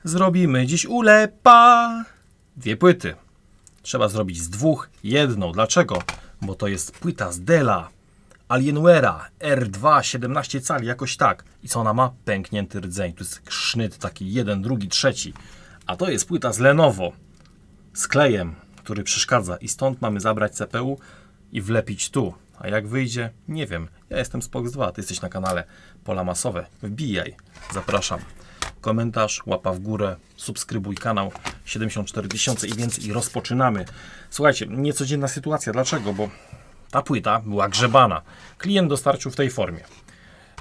Zrobimy dziś ulepa. 2 płyty. Trzeba zrobić z 2 jedną. Dlaczego? Bo to jest płyta z Della Alienware'a R2 17 cali, jakoś tak. I co ona ma? Pęknięty rdzeń. Tu jest sznyt taki 1, 2, 3. A to jest płyta z Lenovo. Z klejem, który przeszkadza. I stąd mamy zabrać CPU i wlepić tu. A jak wyjdzie? Nie wiem. Ja jestem Spox2. Ty jesteś na kanale Pola Masowe. Wbijaj. Zapraszam. Komentarz, łapa w górę, subskrybuj kanał, 74 000 i więcej i rozpoczynamy. Słuchajcie, niecodzienna sytuacja. Dlaczego? Bo ta płyta była grzebana. Klient dostarczył w tej formie.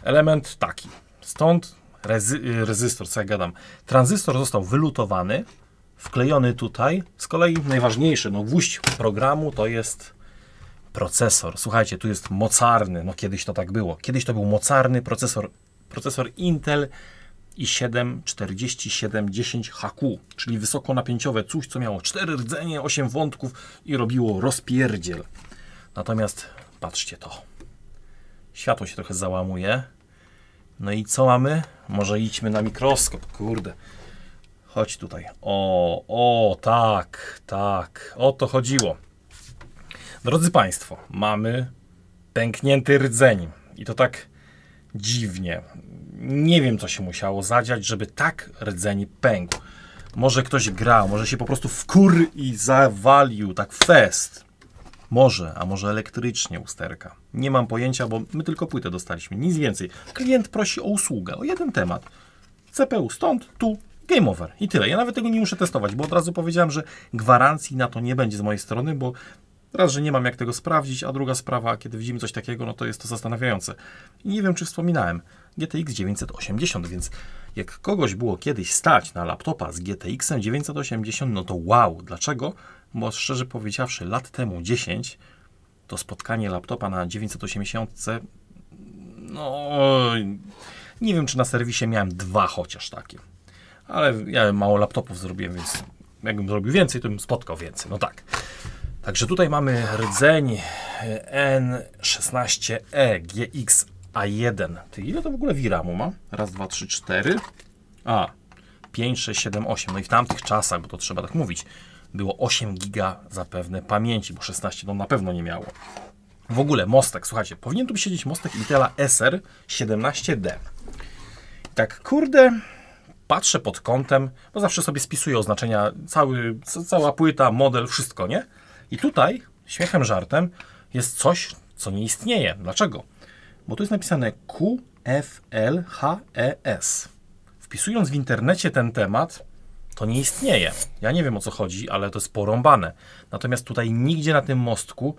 Element taki. Stąd rezystor, co ja gadam. Tranzystor został wylutowany, wklejony tutaj. Z kolei najważniejszy, no gwóźdź programu to jest procesor. Słuchajcie, tu jest mocarny, no kiedyś to tak było. Kiedyś to był mocarny procesor Intel i7 4710HQ, czyli wysokonapięciowe coś, co miało 4 rdzenie, 8 wątków i robiło rozpierdziel. Natomiast patrzcie to. Światło się trochę załamuje. No i co mamy? Może idźmy na mikroskop, kurde. Chodź tutaj. Tak. O to chodziło. Drodzy Państwo, mamy pęknięty rdzeń. I to tak dziwnie. Nie wiem, co się musiało zadziać, żeby tak rdzeń pękł. Może ktoś grał, może się po prostu wkur i zawalił, tak fest. Może, a może elektrycznie usterka. Nie mam pojęcia, bo my tylko płytę dostaliśmy, nic więcej. Klient prosi o usługę, o jeden temat. CPU stąd, tu, game over i tyle. Ja nawet tego nie muszę testować, bo od razu powiedziałem, że gwarancji na to nie będzie z mojej strony, bo raz, że nie mam jak tego sprawdzić, a druga sprawa, kiedy widzimy coś takiego, no to jest to zastanawiające. I nie wiem, czy wspominałem, GTX 980, więc jak kogoś było kiedyś stać na laptopa z GTX 980, no to wow. Dlaczego? Bo szczerze powiedziawszy, lat temu 10, to spotkanie laptopa na 980, no nie wiem, czy na serwisie miałem 2 chociaż takie. Ale ja mało laptopów zrobiłem, więc jakbym zrobił więcej, to bym spotkał więcej. No tak. Także tutaj mamy rdzeń N16E GX A1. Ty, ile to w ogóle VRAMu ma? Raz, 2, 3, 4. 5, 6, 7, 8. No i w tamtych czasach, bo to trzeba tak mówić, było 8 giga zapewne pamięci, bo 16 to na pewno nie miało. W ogóle mostek, słuchajcie, powinien tu siedzieć mostek Intela SR17D. Tak, kurde, patrzę pod kątem, bo zawsze sobie spisuję oznaczenia, cała płyta, model, wszystko, nie? I tutaj, śmiechem, żartem, jest coś, co nie istnieje. Dlaczego? Bo tu jest napisane QFLHES. Wpisując w internecie ten temat, to nie istnieje. Ja nie wiem, o co chodzi, ale to jest porąbane. Natomiast tutaj nigdzie na tym mostku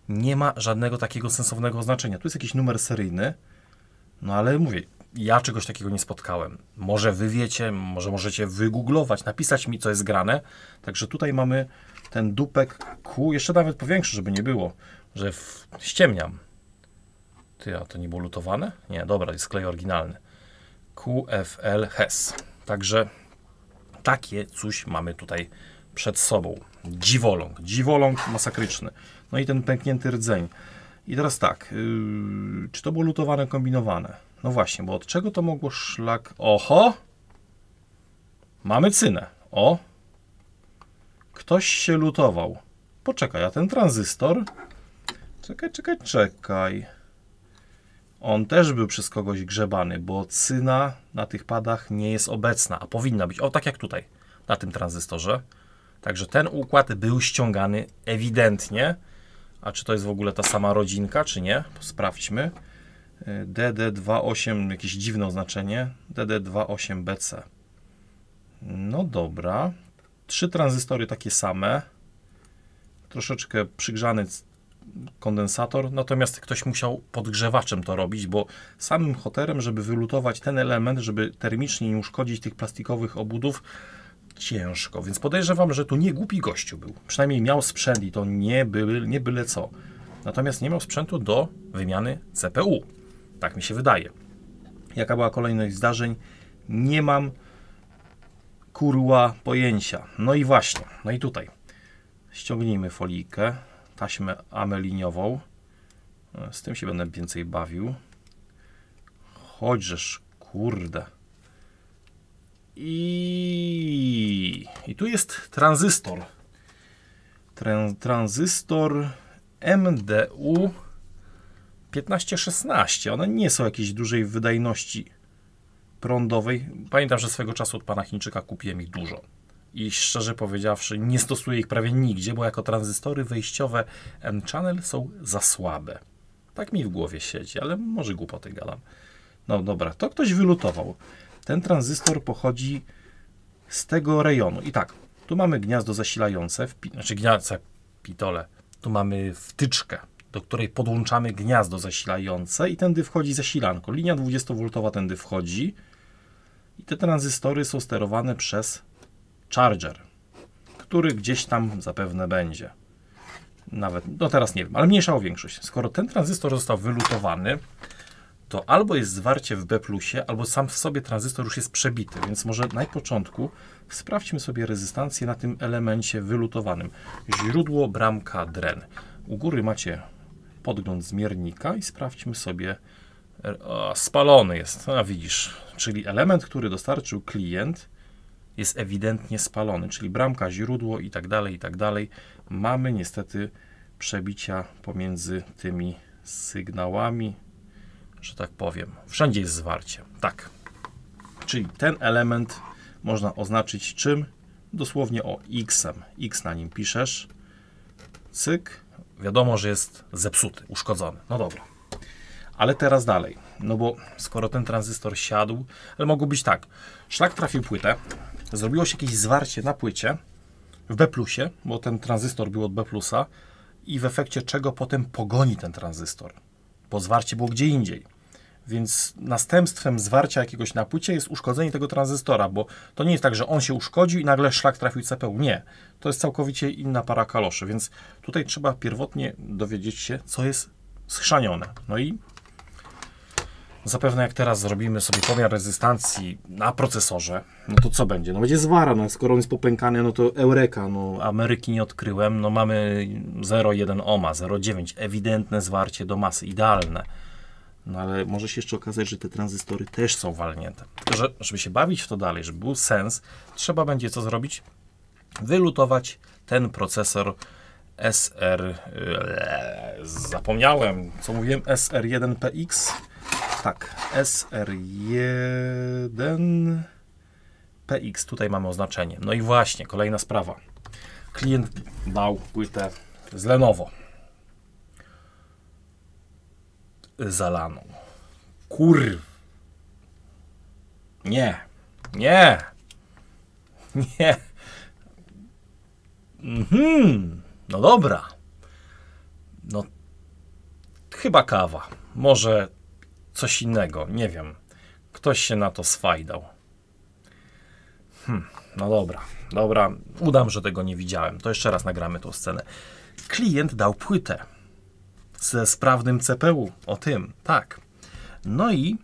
nie ma żadnego takiego sensownego oznaczenia. Tu jest jakiś numer seryjny, no ale mówię, ja czegoś takiego nie spotkałem. Może wy wiecie, może możecie wygooglować, napisać mi, co jest grane. Także tutaj mamy ten dupek Q, jeszcze nawet powiększy, żeby nie było, że ściemniam. Ty, a to nie było lutowane? Nie, dobra, jest klej oryginalny. QFL-HES. Także takie coś mamy tutaj przed sobą. Dziwoląg masakryczny. No i ten pęknięty rdzeń. I teraz tak, czy to było lutowane, kombinowane? No właśnie, bo od czego to mogło szlak... Oho! Mamy cynę. O! Ktoś się lutował. Poczekaj, a ten tranzystor... Czekaj. On też był przez kogoś grzebany, bo cyna na tych padach nie jest obecna, a powinna być. O, tak jak tutaj, na tym tranzystorze. Także ten układ był ściągany ewidentnie. A czy to jest w ogóle ta sama rodzinka, czy nie? Sprawdźmy. DD28, jakieś dziwne oznaczenie. DD28BC. No dobra. 3 tranzystory takie same. Troszeczkę przygrzany kondensator, natomiast ktoś musiał podgrzewaczem to robić, bo samym hoterem, żeby wylutować ten element, żeby termicznie nie uszkodzić tych plastikowych obudów, ciężko, więc podejrzewam, że tu nie głupi gościu był. Przynajmniej miał sprzęt i to nie byle co. Natomiast nie miał sprzętu do wymiany CPU. Tak mi się wydaje. Jaka była kolejność zdarzeń? Nie mam kurwa pojęcia. No i właśnie, no i tutaj ściągnijmy folijkę, taśmę ameliniową. Z tym się będę więcej bawił. Chodźżeż, kurde. I I tu jest tranzystor. Tranzystor MDU 1516. One nie są jakiejś dużej wydajności prądowej. Pamiętam, że swego czasu od pana Chińczyka kupiłem ich dużo. I szczerze powiedziawszy, nie stosuję ich prawie nigdzie, bo jako tranzystory wejściowe N-channel są za słabe. Tak mi w głowie siedzi, ale może głupoty gadam. No dobra, to ktoś wylutował. Ten tranzystor pochodzi z tego rejonu. I tak, tu mamy gniazdo zasilające, znaczy gniazdo, pitole. Tu mamy wtyczkę, do której podłączamy gniazdo zasilające i tędy wchodzi zasilanko. Linia 20V tędy wchodzi i te tranzystory są sterowane przez charger, który gdzieś tam zapewne będzie. Nawet, no teraz nie wiem, ale mniejsza o większość. Skoro ten tranzystor został wylutowany, to albo jest zwarcie w B+, albo sam w sobie tranzystor już jest przebity, więc może na początku sprawdźmy sobie rezystancję na tym elemencie wylutowanym. Źródło, bramka, dren. U góry macie podgląd zmiernika i sprawdźmy sobie. O, spalony jest, a widzisz, czyli element, który dostarczył klient, jest ewidentnie spalony, czyli bramka, źródło i tak dalej, i tak dalej. Mamy niestety przebicia pomiędzy tymi sygnałami, że tak powiem. Wszędzie jest zwarcie. Tak. Czyli ten element można oznaczyć czym? Dosłownie o X-em. X na nim piszesz. Cyk. Wiadomo, że jest zepsuty, uszkodzony. No dobra. Ale teraz dalej. No bo skoro ten tranzystor siadł, ale mogło być tak. Szlak trafił płytę. Zrobiło się jakieś zwarcie na płycie w B+, bo ten tranzystor był od B+, i w efekcie czego potem pogoni ten tranzystor, bo zwarcie było gdzie indziej. Więc następstwem zwarcia jakiegoś na płycie jest uszkodzenie tego tranzystora, bo to nie jest tak, że on się uszkodził i nagle szlak trafił CPU. Nie. To jest całkowicie inna para kaloszy, więc tutaj trzeba pierwotnie dowiedzieć się, co jest schrzanione. No i zapewne jak teraz zrobimy sobie pomiar rezystancji na procesorze, no to co będzie? No będzie zwara, no skoro on jest popękany, no to eureka, no Ameryki nie odkryłem, no mamy 0,1 ohma, 0,9, ewidentne zwarcie do masy, idealne. No ale może się jeszcze okazać, że te tranzystory też są walnięte. Tylko, że żeby się bawić w to dalej, żeby był sens, trzeba będzie co zrobić? Wylutować ten procesor zapomniałem, co mówiłem, SR1PX. Tak, SR1PX, tutaj mamy oznaczenie. No i właśnie, kolejna sprawa. Klient dał płytę z Lenovo. Zalaną. Nie. Nie. Nie. No dobra. No chyba kawa. Może coś innego. Nie wiem. Ktoś się na to swajdał. No dobra. Dobra. Udam, że tego nie widziałem. To jeszcze raz nagramy tą scenę. Klient dał płytę ze sprawnym CPU. O tym. Tak. No i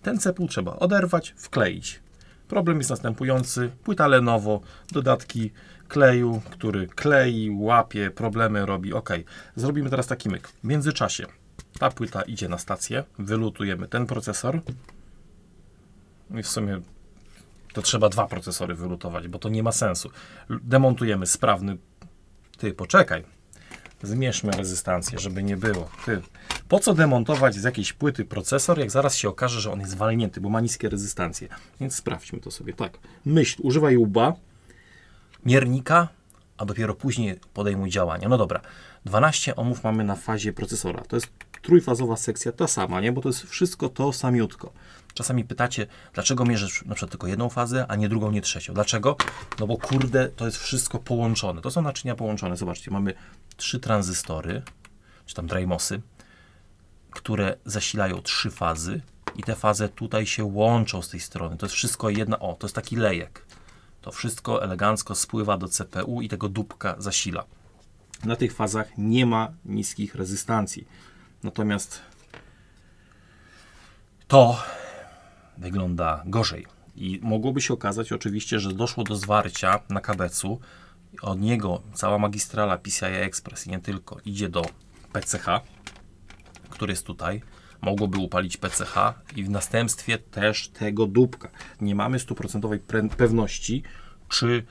ten CPU trzeba oderwać, wkleić. Problem jest następujący. Płyta Lenovo, dodatki kleju, który klei, łapie, problemy robi. Ok. Zrobimy teraz taki myk. W międzyczasie ta płyta idzie na stację, wylutujemy ten procesor. I w sumie to trzeba dwa procesory wylutować, bo to nie ma sensu. Demontujemy sprawny... Ty, poczekaj. Zmierzmy rezystancję, żeby nie było. Ty, po co demontować z jakiejś płyty procesor, jak zaraz się okaże, że on jest walnięty, bo ma niskie rezystancje. Więc sprawdźmy to sobie tak. Myśl, używaj łba, miernika, a dopiero później podejmuj działania. No dobra, 12 ohmów mamy na fazie procesora. To jest trójfazowa sekcja, ta sama, nie? Bo to jest wszystko to samiutko. Czasami pytacie, dlaczego mierzysz na przykład tylko jedną fazę, a nie drugą, nie trzecią. Dlaczego? No bo kurde, to jest wszystko połączone. To są naczynia połączone. Zobaczcie, mamy 3 tranzystory, czy tam drejmosy, które zasilają 3 fazy i te fazy tutaj się łączą z tej strony. To jest wszystko jedna, to jest taki lejek. To wszystko elegancko spływa do CPU i tego dupka zasila. Na tych fazach nie ma niskich rezystancji. Natomiast to wygląda gorzej. I mogłoby się okazać oczywiście, że doszło do zwarcia na kabecu. Od niego cała magistrala PCI Express i nie tylko idzie do PCH, który jest tutaj. Mogłoby upalić PCH i w następstwie też tego dupka. Nie mamy 100% pewności, czy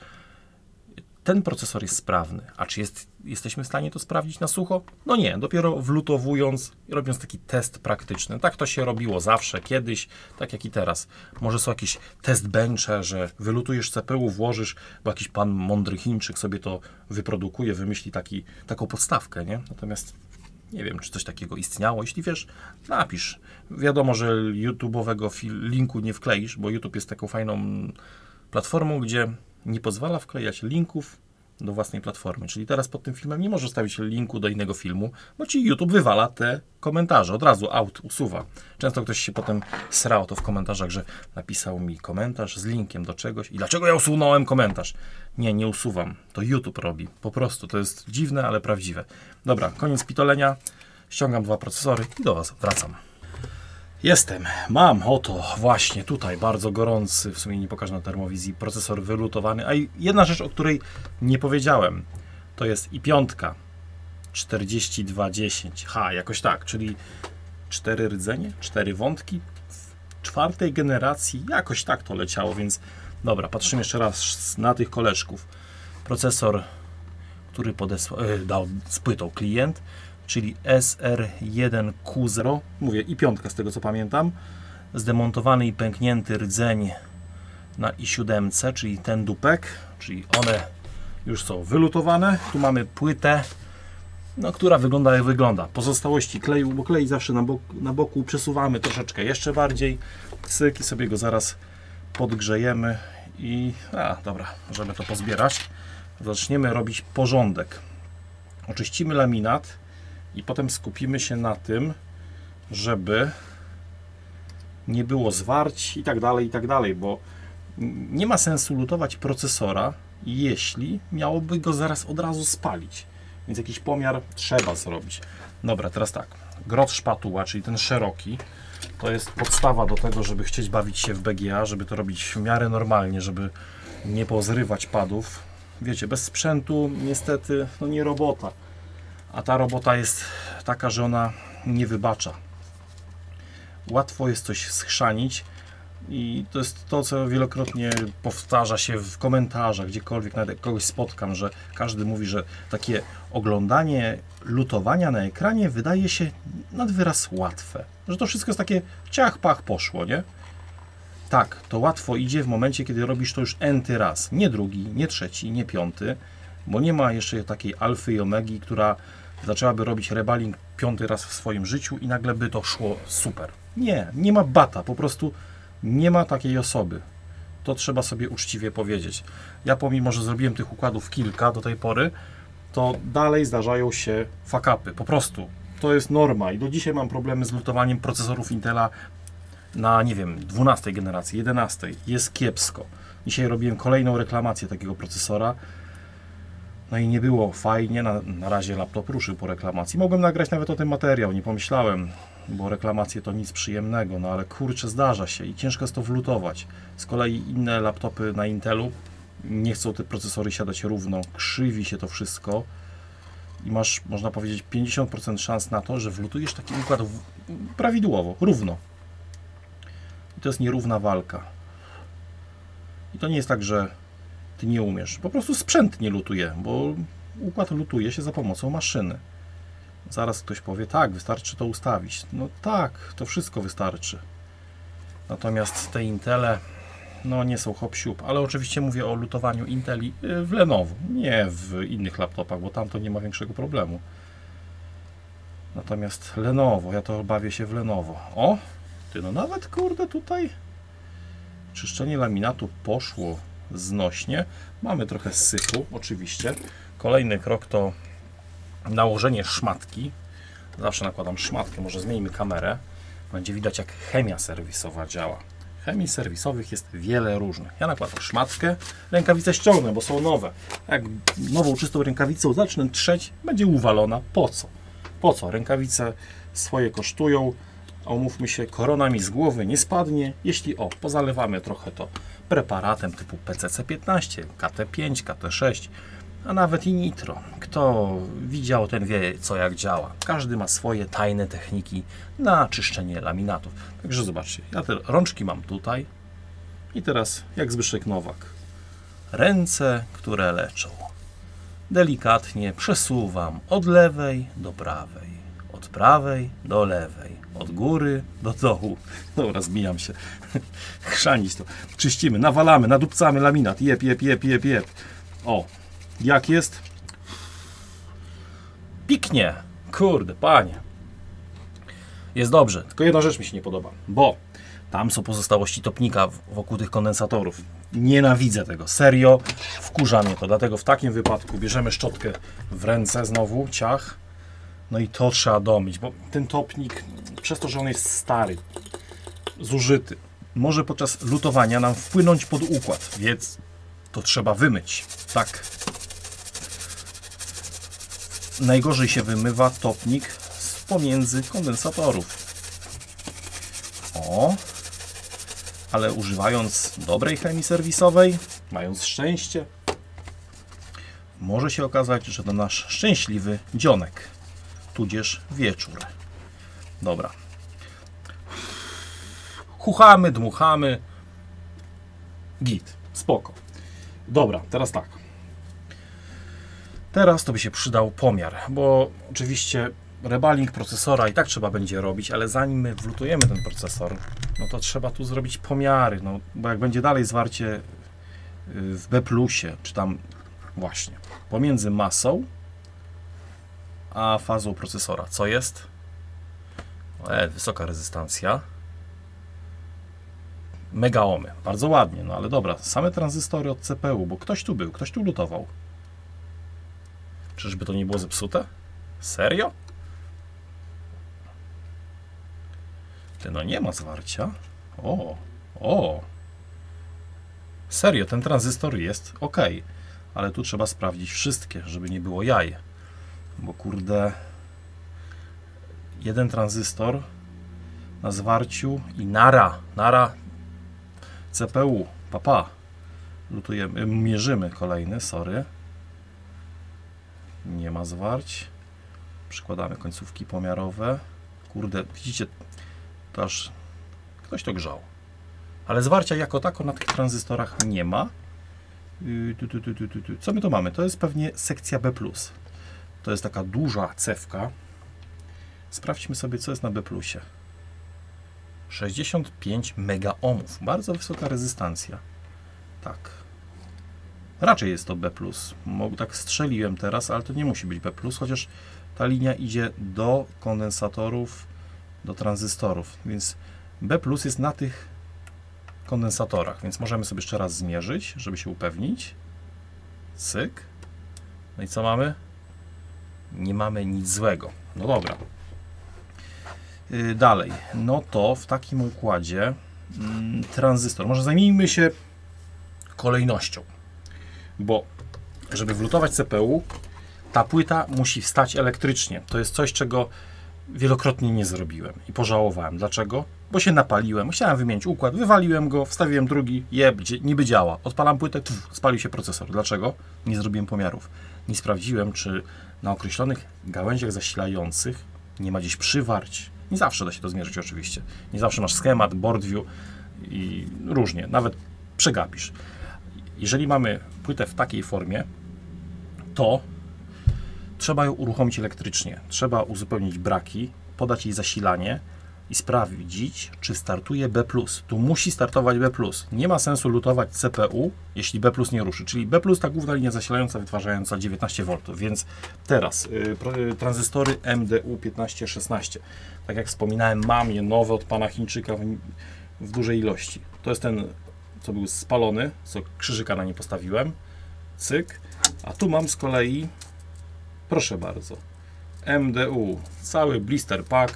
ten procesor jest sprawny. A czy jesteśmy w stanie to sprawdzić na sucho? No nie, dopiero wlutowując i robiąc taki test praktyczny. Tak to się robiło zawsze, kiedyś, tak jak i teraz. Może są jakieś test benche, że wylutujesz CPU, włożysz, bo jakiś pan mądry Chińczyk sobie to wyprodukuje, wymyśli taką podstawkę, nie? Natomiast nie wiem, czy coś takiego istniało. Jeśli wiesz, napisz. Wiadomo, że YouTube'owego linku nie wkleisz, bo YouTube jest taką fajną platformą, gdzie nie pozwala wklejać linków do własnej platformy. Czyli teraz pod tym filmem nie możesz stawić linku do innego filmu, bo ci YouTube wywala te komentarze. Od razu usuwa. Często ktoś się potem srał to w komentarzach, że napisał mi komentarz z linkiem do czegoś i dlaczego ja usunąłem komentarz? Nie usuwam. To YouTube robi. Po prostu. To jest dziwne, ale prawdziwe. Dobra, koniec pitolenia. Ściągam 2 procesory i do Was wracam. Mam oto właśnie tutaj bardzo gorący, w sumie nie pokażę na termowizji, procesor wylutowany. A jedna rzecz, o której nie powiedziałem, to jest i5 4210H, jakoś tak, czyli 4 rdzenie, 4 wątki w 4. generacji, jakoś tak to leciało, więc dobra, patrzymy jeszcze raz na tych koleżków. Procesor, który dał z płytą klient, czyli SR1Q0, mówię i5 z tego co pamiętam, zdemontowany i pęknięty rdzeń na i7, czyli ten dupek, czyli one już są wylutowane. Tu mamy płytę, no, która wygląda jak wygląda. Pozostałości kleju, bo klej zawsze na boku przesuwamy troszeczkę jeszcze bardziej. Syk i sobie go zaraz podgrzejemy i dobra, możemy to pozbierać. Zaczniemy robić porządek. Oczyścimy laminat i potem skupimy się na tym, żeby nie było zwarć i tak dalej, bo nie ma sensu lutować procesora, jeśli miałoby go zaraz od razu spalić. Więc jakiś pomiar trzeba zrobić. Dobra, teraz tak. Grot szpatuła, czyli ten szeroki, to jest podstawa do tego, żeby chcieć bawić się w BGA, żeby to robić w miarę normalnie, żeby nie pozrywać padów. Wiecie, bez sprzętu niestety no nie robota. A ta robota jest taka, że ona nie wybacza. Łatwo jest coś schrzanić i to jest to, co wielokrotnie powtarza się w komentarzach, gdziekolwiek nawet jak kogoś spotkam, że każdy mówi, że takie oglądanie lutowania na ekranie wydaje się nad wyraz łatwe. Że to wszystko jest takie ciach, pach, poszło, nie? Tak, to łatwo idzie w momencie, kiedy robisz to już n-ty raz. Nie drugi, nie trzeci, nie 5, bo nie ma jeszcze takiej alfy i omegi, która zaczęłaby robić rebaling 5. raz w swoim życiu i nagle by to szło super. Nie ma bata, po prostu nie ma takiej osoby. To trzeba sobie uczciwie powiedzieć. Ja pomimo, że zrobiłem tych układów kilka do tej pory, to dalej zdarzają się fuck-upy, po prostu. To jest norma i do dzisiaj mam problemy z lutowaniem procesorów Intela na, nie wiem, 12 generacji, 11. Jest kiepsko. Dzisiaj robiłem kolejną reklamację takiego procesora. No i nie było fajnie, na razie laptop ruszył po reklamacji. Mogłem nagrać nawet o tym materiał, nie pomyślałem, bo reklamacje to nic przyjemnego, no ale kurczę, zdarza się i ciężko jest to wlutować. Z kolei inne laptopy na Intelu nie chcą te procesory siadać równo, krzywi się to wszystko i masz, można powiedzieć, 50% szans na to, że wlutujesz taki układ prawidłowo, równo. I to jest nierówna walka. I to nie jest tak, że ty nie umiesz. Po prostu sprzęt nie lutuje, bo układ lutuje się za pomocą maszyny. Zaraz ktoś powie, tak, wystarczy to ustawić. No tak, to wszystko wystarczy. Natomiast te Intele, no nie są hop-siup, ale oczywiście mówię o lutowaniu Inteli w Lenovo, nie w innych laptopach, bo tam to nie ma większego problemu. Natomiast Lenovo, ja to bawię się w Lenovo. O, ty no nawet kurde tutaj czyszczenie laminatu poszło znośnie. Mamy trochę syfu, oczywiście. Kolejny krok to nałożenie szmatki. Zawsze nakładam szmatkę, może zmienimy kamerę. Będzie widać, jak chemia serwisowa działa. Chemii serwisowych jest wiele różnych. Ja nakładam szmatkę, rękawice ściągnę, bo są nowe. Jak nową, czystą rękawicą zacznę trzeć, będzie uwalona. Po co? Po co? Rękawice swoje kosztują. A umówmy się, korona mi z głowy nie spadnie, jeśli pozalewamy trochę to preparatem typu PCC15, KT5, KT6, a nawet i nitro. Kto widział, ten wie, co jak działa. Każdy ma swoje tajne techniki na czyszczenie laminatów. Także zobaczcie, ja te rączki mam tutaj i teraz jak Zbyszek Nowak. Ręce, które leczą. delikatnie przesuwam od lewej do prawej, od prawej do lewej, od góry do dołu. Dobra, zmieniam się. Chrzanić to. Czyścimy, nawalamy, nadupcamy laminat. Jep. O, jak jest? Piknie. Kurde, panie. Jest dobrze, tylko jedna rzecz mi się nie podoba, bo tam są pozostałości topnika wokół tych kondensatorów. Nienawidzę tego, serio, wkurza mnie to, dlatego w takim wypadku bierzemy szczotkę w ręce znowu, ciach, no i to trzeba domyć, bo ten topnik, przez to, że on jest stary, zużyty, może podczas lutowania nam wpłynąć pod układ, więc to trzeba wymyć, tak. Najgorzej się wymywa topnik z pomiędzy kondensatorów. O, ale używając dobrej chemii serwisowej, mając szczęście, może się okazać, że to nasz szczęśliwy dzionek, tudzież wieczór. Dobra. Chuchamy, dmuchamy. Git, spoko. Dobra, teraz tak. Teraz to by się przydał pomiar, bo oczywiście rebaling procesora i tak trzeba będzie robić, ale zanim my wlutujemy ten procesor, no to trzeba tu zrobić pomiary, no bo jak będzie dalej zwarcie w B+, czy tam właśnie pomiędzy masą a fazą procesora, co jest? Wysoka rezystancja. Mega ohmy, bardzo ładnie, no ale dobra, same tranzystory od CPU, bo ktoś tu był, ktoś tu lutował. Czyżby to nie było zepsute? Serio? No nie ma zwarcia. O. Serio, ten tranzystor jest ok, ale tu trzeba sprawdzić wszystkie, żeby nie było jaj. Bo kurde, jeden tranzystor na zwarciu i nara CPU, papa. Lutujemy, mierzymy kolejny, sorry. Nie ma zwarć. Przykładamy końcówki pomiarowe. Kurde, widzicie, to aż ktoś to grzał. Ale zwarcia jako tako na tych tranzystorach nie ma. Co my tu mamy? To jest pewnie sekcja B+. To jest taka duża cewka. Sprawdźmy sobie, co jest na B+. 65 megaohmów. Bardzo wysoka rezystancja. Tak. Raczej jest to B+. Tak strzeliłem teraz, ale to nie musi być B+, chociaż ta linia idzie do kondensatorów, do tranzystorów, więc B+ jest na tych kondensatorach, więc możemy sobie jeszcze raz zmierzyć, żeby się upewnić. Cyk. No i co mamy? Nie mamy nic złego. No dobra. Dalej. No to w takim układzie tranzystor. Może zajmijmy się kolejnością. Bo żeby wlutować CPU, ta płyta musi wstać elektrycznie. To jest coś, czego wielokrotnie nie zrobiłem i pożałowałem. Dlaczego? Bo się napaliłem, chciałem wymienić układ, wywaliłem go, wstawiłem drugi, niby działa. Odpalam płytę, spalił się procesor. Dlaczego? Nie zrobiłem pomiarów. Nie sprawdziłem, czy na określonych gałęziach zasilających nie ma gdzieś przywarć. Nie zawsze da się to zmierzyć oczywiście. Nie zawsze masz schemat, board view i różnie. Nawet przegapisz. Jeżeli mamy płytę w takiej formie, to trzeba ją uruchomić elektrycznie. Trzeba uzupełnić braki, podać jej zasilanie i sprawdzić, czy startuje B+. Tu musi startować B+. Nie ma sensu lutować CPU, jeśli B+ nie ruszy. Czyli B+, ta główna linia zasilająca wytwarzająca 19V. Więc teraz tranzystory MDU1516. Tak jak wspominałem, mam je nowe od pana Chińczyka w dużej ilości. To jest ten, co był spalony, co krzyżyka na nie postawiłem. Cyk. A tu mam z kolei, proszę bardzo, MDU, cały blister pack,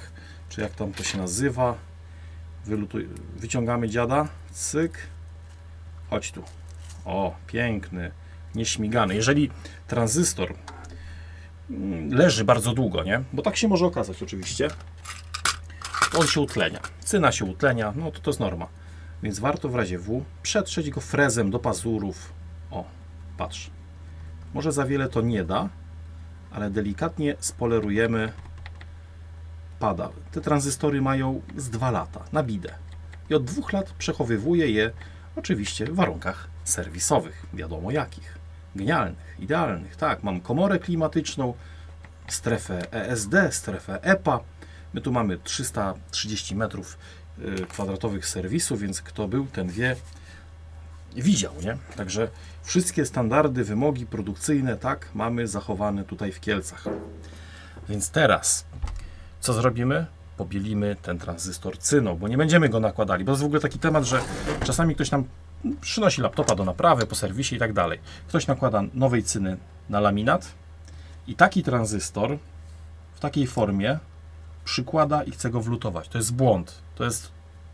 czy jak tam to się nazywa. Wyciągamy dziada, cyk, chodź tu. O, piękny, nieśmigany. Jeżeli tranzystor leży bardzo długo, nie? Bo tak się może okazać oczywiście, on się utlenia, cyna się utlenia, no to jest norma. Więc warto w razie W przetrzeć go frezem do pazurów. O, patrz. Może za wiele to nie da, ale delikatnie spolerujemy. Pada. Te tranzystory mają z 2 lata na bidę. I od 2 lat przechowywuję je oczywiście w warunkach serwisowych. Wiadomo jakich. Genialnych, idealnych. Tak, mam komorę klimatyczną, strefę ESD, strefę EPA. My tu mamy 330 metrów kwadratowych serwisu, więc kto był, ten wie, widział, nie? Także wszystkie standardy, wymogi produkcyjne, tak, mamy zachowane tutaj w Kielcach. Więc teraz, co zrobimy? Pobielimy ten tranzystor cyną, bo nie będziemy go nakładali, bo to jest w ogóle taki temat, że czasami ktoś nam przynosi laptopa do naprawy, po serwisie i tak dalej. Ktoś nakłada nowej cyny na laminat i taki tranzystor w takiej formie przykłada i chce go wlutować. To jest błąd. To jest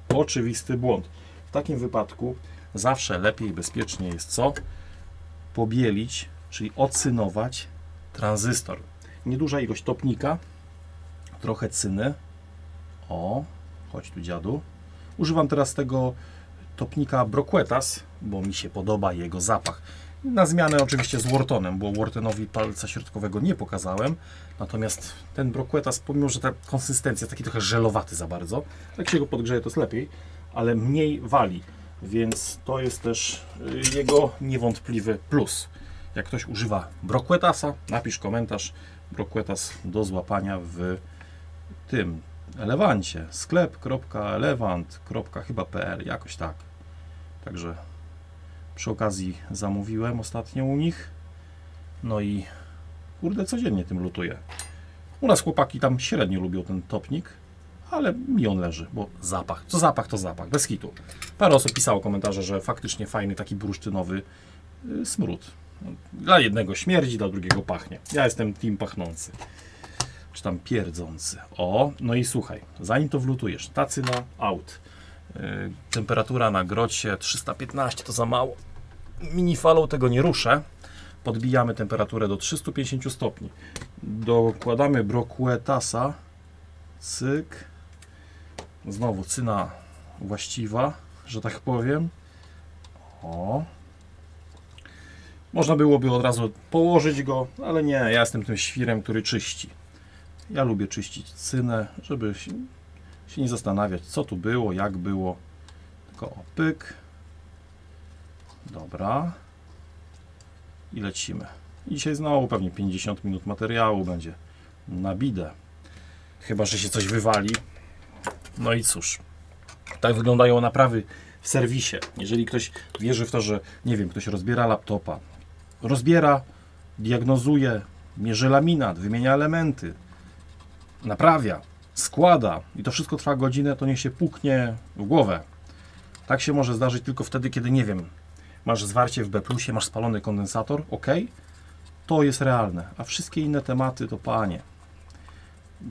oczywisty błąd. W takim wypadku zawsze lepiej i bezpiecznie jest co? Pobielić, czyli ocynować tranzystor. Nieduża ilość topnika, trochę cyny. O, chodź tu dziadu. Używam teraz tego topnika Broquetas, bo mi się podoba jego zapach. Na zmianę oczywiście z Wortonem, bo Wortonowi palca środkowego nie pokazałem. Natomiast ten Broquetas, pomimo że ta konsystencja jest taki trochę żelowaty za bardzo, jak się go podgrzeje, to jest lepiej, ale mniej wali. Więc to jest też jego niewątpliwy plus. Jak ktoś używa Broquetasa, napisz komentarz. Broquetas do złapania w tym Elevancie. sklep.elevant.pl, jakoś tak. Także przy okazji zamówiłem ostatnio u nich. No i kurde, codziennie tym lutuję. U nas chłopaki tam średnio lubią ten topnik, ale mi on leży, bo zapach. Co zapach, to zapach, bez hitu. Parę osób pisało komentarze, że faktycznie fajny taki bursztynowy smród. Dla jednego śmierdzi, dla drugiego pachnie. Ja jestem team pachnący. Czy tam pierdzący. O, no i słuchaj, zanim to wlutujesz, ta cyna out. Temperatura na grocie 315 to za mało. Minifalą tego nie ruszę. Podbijamy temperaturę do 350 stopni. Dokładamy Broquetasa. Cyk. Znowu cyna właściwa, że tak powiem. O. Można byłoby od razu położyć go, ale nie, ja jestem tym świrem, który czyści. Ja lubię czyścić cynę, żeby się nie zastanawiać, co tu było, jak było. Tylko o, pyk. Dobra. I lecimy. I dzisiaj znowu pewnie 50 minut materiału będzie na bidę. Chyba że się coś wywali. No i cóż. Tak wyglądają naprawy w serwisie. Jeżeli ktoś wierzy w to, że nie wiem, ktoś rozbiera laptopa, rozbiera, diagnozuje, mierzy laminat, wymienia elementy, naprawia, składa i to wszystko trwa godzinę, to niech się puknie w głowę. Tak się może zdarzyć tylko wtedy, kiedy nie wiem, masz zwarcie w B+, masz spalony kondensator, ok, to jest realne, a wszystkie inne tematy to panie.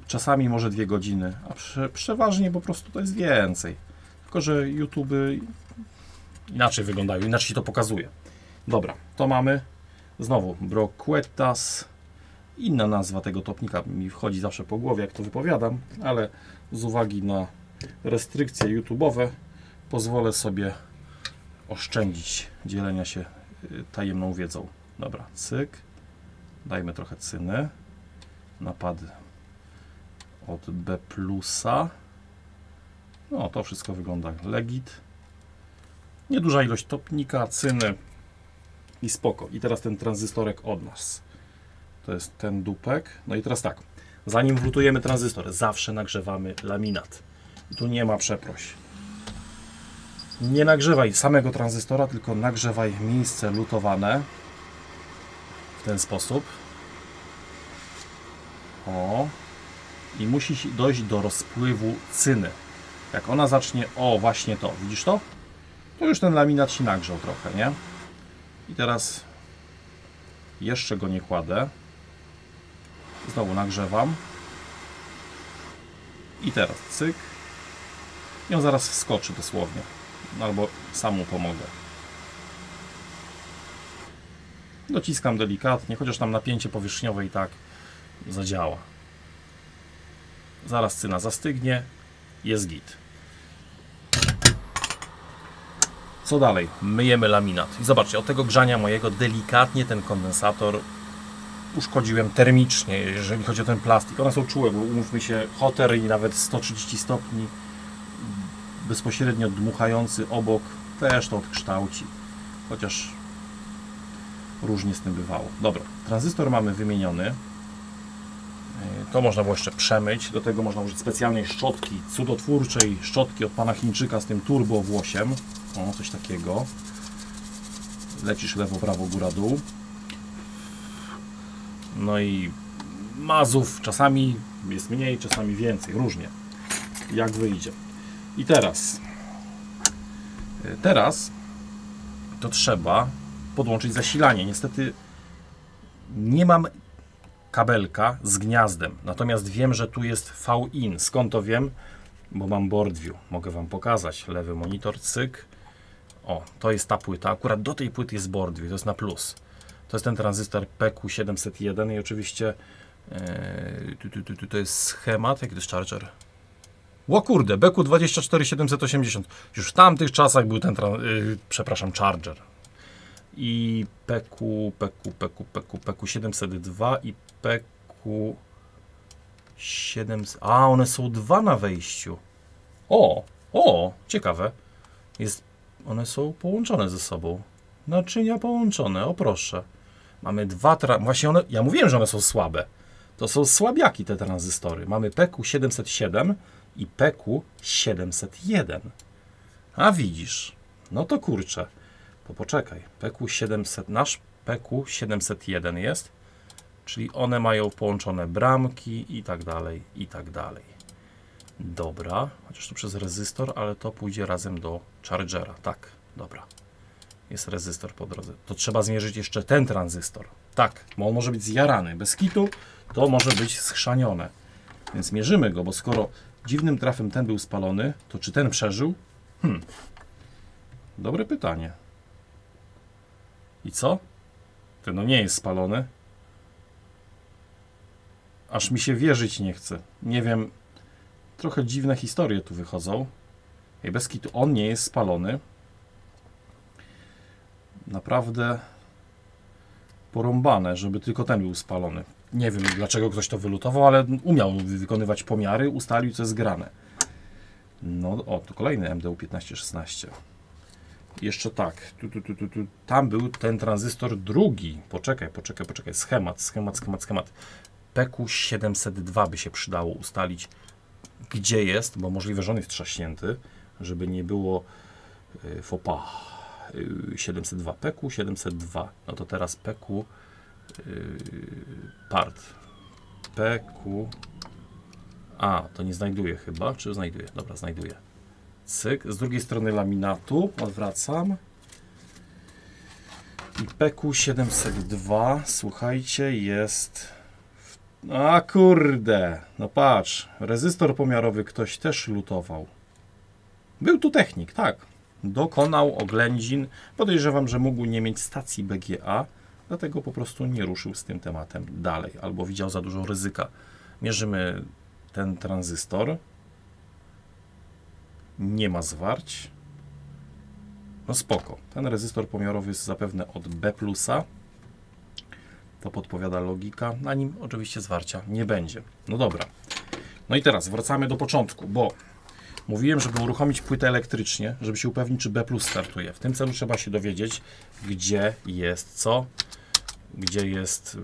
Czasami może 2 godziny, a przeważnie po prostu to jest więcej. Tylko że YouTube inaczej wyglądają, inaczej się to pokazuje. Dobra, to mamy znowu Broquetas. Inna nazwa tego topnika mi wchodzi zawsze po głowie, jak to wypowiadam, ale z uwagi na restrykcje YouTube'owe pozwolę sobie oszczędzić dzielenia się tajemną wiedzą. Dobra, cyk. Dajmy trochę cyny. Napad od B+. No, to wszystko wygląda legit. Nieduża ilość topnika, cyny i spoko. I teraz ten tranzystorek od nas. To jest ten dupek. No i teraz tak. Zanim wlutujemy tranzystor, zawsze nagrzewamy laminat. I tu nie ma przeproś. Nie nagrzewaj samego tranzystora, tylko nagrzewaj miejsce lutowane. W ten sposób. O. I musi dojść do rozpływu cyny. Jak ona zacznie, o właśnie to, widzisz to? To już ten laminat się nagrzał trochę, nie? I teraz jeszcze go nie kładę. Znowu nagrzewam. I teraz cyk. I on zaraz wskoczy dosłownie. No, albo sam mu pomogę. Dociskam delikatnie, chociaż tam napięcie powierzchniowe i tak zadziała. Zaraz cyna zastygnie. Jest git. Co dalej? Myjemy laminat. I zobaczcie, od tego grzania mojego delikatnie ten kondensator uszkodziłem termicznie, jeżeli chodzi o ten plastik. One są czułe, bo umówmy się, hoter i nawet 130 stopni bezpośrednio dmuchający obok też to odkształci. Chociaż różnie z tym bywało. Dobra, tranzystor mamy wymieniony. To można było jeszcze przemyć. Do tego można użyć specjalnej szczotki, cudotwórczej szczotki od pana Chińczyka z tym turbo włosiem. O, coś takiego. Lecisz lewo, prawo, góra, dół. No i mazów czasami jest mniej, czasami więcej, różnie. Jak wyjdzie. I teraz to trzeba podłączyć zasilanie. Niestety nie mam kabelka z gniazdem, natomiast wiem, że tu jest V-in. Skąd to wiem? Bo mam board view. Mogę wam pokazać. Lewy monitor, cyk. O, to jest ta płyta. Akurat do tej płyty jest board view, to jest na plus. To jest ten tranzystor PQ701 i oczywiście to jest schemat. Jaki to jest charger? O kurde, BQ24780. Już w tamtych czasach był ten, przepraszam, charger. I PQ702 i PQ700. A, one są dwa na wejściu. O, ciekawe. One są połączone ze sobą. Naczynia połączone, o proszę. Mamy dwa, właśnie one, ja mówiłem, że one są słabe. To są słabiaki te tranzystory. Mamy PQ707 i PQ701. A widzisz, no to kurczę. To poczekaj, nasz PQ701 jest, czyli one mają połączone bramki i tak dalej, i tak dalej. Dobra, chociaż to przez rezystor, ale to pójdzie razem do chargera. Tak, dobra. Jest rezystor po drodze. To trzeba zmierzyć jeszcze ten tranzystor. Tak, bo on może być zjarany. Bez kitu to może być schrzanione. Więc mierzymy go, bo skoro dziwnym trafem ten był spalony, to czy ten przeżył? Dobre pytanie. I co? Ten no nie jest spalony. Aż mi się wierzyć nie chce. Nie wiem. Trochę dziwne historie tu wychodzą. I bez kitu on nie jest spalony. Naprawdę porąbane, żeby tylko ten był spalony. Nie wiem, dlaczego ktoś to wylutował, ale umiał wykonywać pomiary, ustalił, co jest grane. No, o, tu kolejny MDU 1516. Jeszcze tak, tam był ten tranzystor drugi. Poczekaj. Schemat. PQ702 by się przydało ustalić, gdzie jest, bo możliwe, że on jest trzaśnięty, żeby nie było faux pas. 702, PQ702. No to teraz PQ part. PQ. A, to nie znajduje chyba. Czy znajduje? Dobra, znajduję. Cyk. Z drugiej strony laminatu odwracam. I PQ702, słuchajcie, jest... A kurde, no patrz, rezystor pomiarowy ktoś też lutował. Był tu technik, tak. Dokonał oględzin. Podejrzewam, że mógł nie mieć stacji BGA, dlatego po prostu nie ruszył z tym tematem dalej, albo widział za dużo ryzyka. Mierzymy ten tranzystor. Nie ma zwarć. No spoko. Ten rezystor pomiarowy jest zapewne od B+. To podpowiada logika. Na nim oczywiście zwarcia nie będzie. No dobra. No i teraz wracamy do początku, bo mówiłem, żeby uruchomić płytę elektrycznie, żeby się upewnić, czy B+ startuje. W tym celu trzeba się dowiedzieć, gdzie jest co. Gdzie jest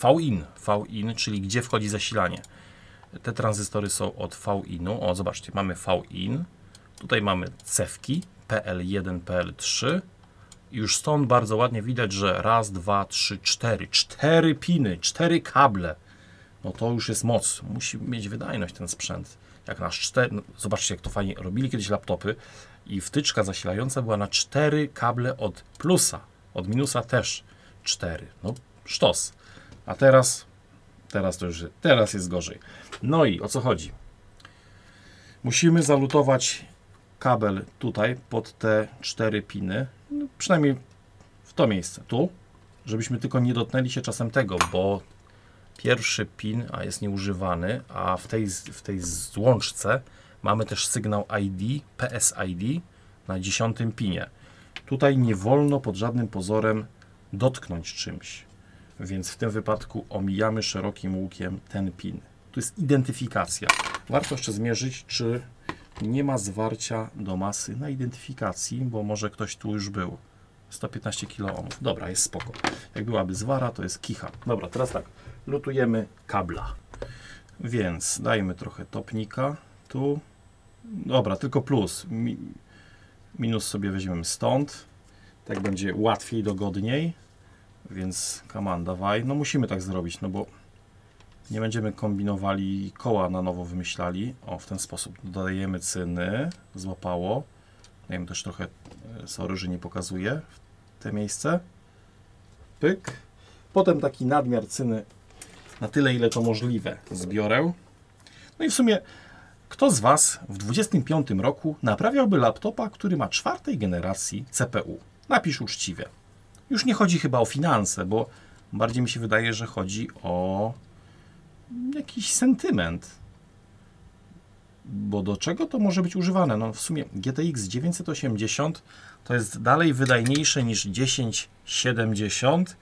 V-in, czyli gdzie wchodzi zasilanie. Te tranzystory są od V-inu. O, zobaczcie, mamy V-in. Tutaj mamy cewki PL1, PL3. I już stąd bardzo ładnie widać, że raz, dwa, trzy, cztery. 4 piny, 4 kable. No to już jest moc. Musi mieć wydajność ten sprzęt. Jak na 4, no zobaczcie, jak to fajnie robili kiedyś laptopy. I wtyczka zasilająca była na 4 kable od plusa. Od minusa też 4. No sztos. A teraz to już, teraz jest gorzej. No i o co chodzi? Musimy zalutować kabel tutaj pod te 4 piny. No, przynajmniej w to miejsce, tu. Żebyśmy tylko nie dotknęli się czasem tego, bo pierwszy pin jest nieużywany, a w tej złączce mamy też sygnał ID, PSID na 10 pinie. Tutaj nie wolno pod żadnym pozorem dotknąć czymś, więc w tym wypadku omijamy szerokim łukiem ten pin. Tu jest identyfikacja. Warto jeszcze zmierzyć, czy nie ma zwarcia do masy na identyfikacji, bo może ktoś tu już był. 115 kΩ. Dobra, jest spoko. Jak byłaby zwara, to jest kicha. Dobra, teraz tak. Lutujemy kabla. Więc dajmy trochę topnika. Tu. Dobra, tylko plus. Minus sobie weźmiemy stąd. Tak będzie łatwiej, dogodniej. Więc command dawaj. No musimy tak zrobić, no bo nie będziemy kombinowali, koła na nowo wymyślali. O, w ten sposób. Dodajemy cyny. Złapało. Dajemy też trochę, sorry, że nie pokazuję te miejsce. Pyk. Potem taki nadmiar cyny na tyle, ile to możliwe, zbiorę. No i w sumie, kto z Was w 25 roku naprawiałby laptopa, który ma 4. generacji CPU? Napisz uczciwie. Już nie chodzi chyba o finanse, bo bardziej mi się wydaje, że chodzi o jakiś sentyment. Bo do czego to może być używane? No w sumie GTX 980 to jest dalej wydajniejsze niż 1070,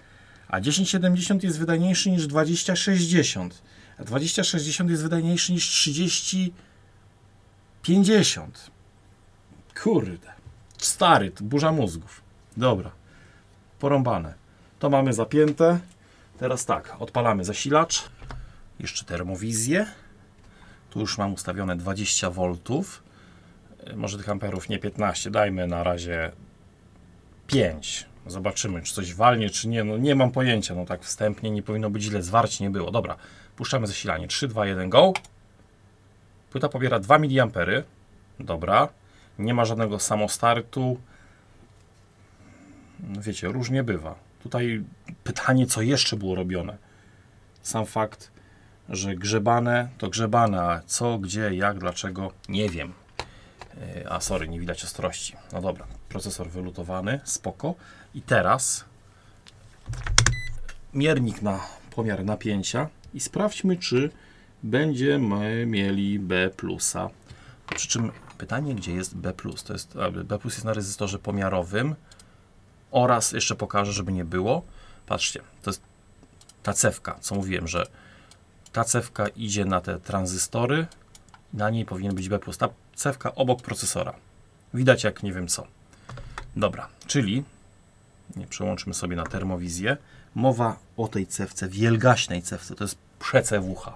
a 1070 jest wydajniejszy niż 2060, a 2060 jest wydajniejszy niż 3050. Kurde. Stary, to burza mózgów. Dobra. Porąbane. To mamy zapięte. Teraz tak, odpalamy zasilacz. Jeszcze termowizję. Tu już mam ustawione 20 V. Może tych amperów nie 15. Dajmy na razie 5. Zobaczymy, czy coś walnie, czy nie. No nie mam pojęcia. No tak wstępnie nie powinno być źle. Zwarć nie było. Dobra. Puszczamy zasilanie. 3, 2, 1, go. Płyta pobiera 2 mA. Dobra. Nie ma żadnego samostartu. Wiecie, różnie bywa. Tutaj pytanie, co jeszcze było robione. Sam fakt, że grzebane to grzebane, a co, gdzie, jak, dlaczego, nie wiem. A sorry, nie widać ostrości. No dobra, procesor wylutowany, spoko. I teraz miernik na pomiar napięcia i sprawdźmy, czy będziemy mieli B+. Przy czym pytanie, gdzie jest B+. To jest, B+ jest na rezystorze pomiarowym oraz jeszcze pokażę, żeby nie było. Patrzcie, to jest ta cewka, co mówiłem, że ta cewka idzie na te tranzystory, na niej powinien być B+. Ta cewka obok procesora. Widać jak nie wiem co. Dobra, czyli przełączmy sobie na termowizję. Mowa o tej cewce, wielgaśnej cewce, to jest prze-CWH.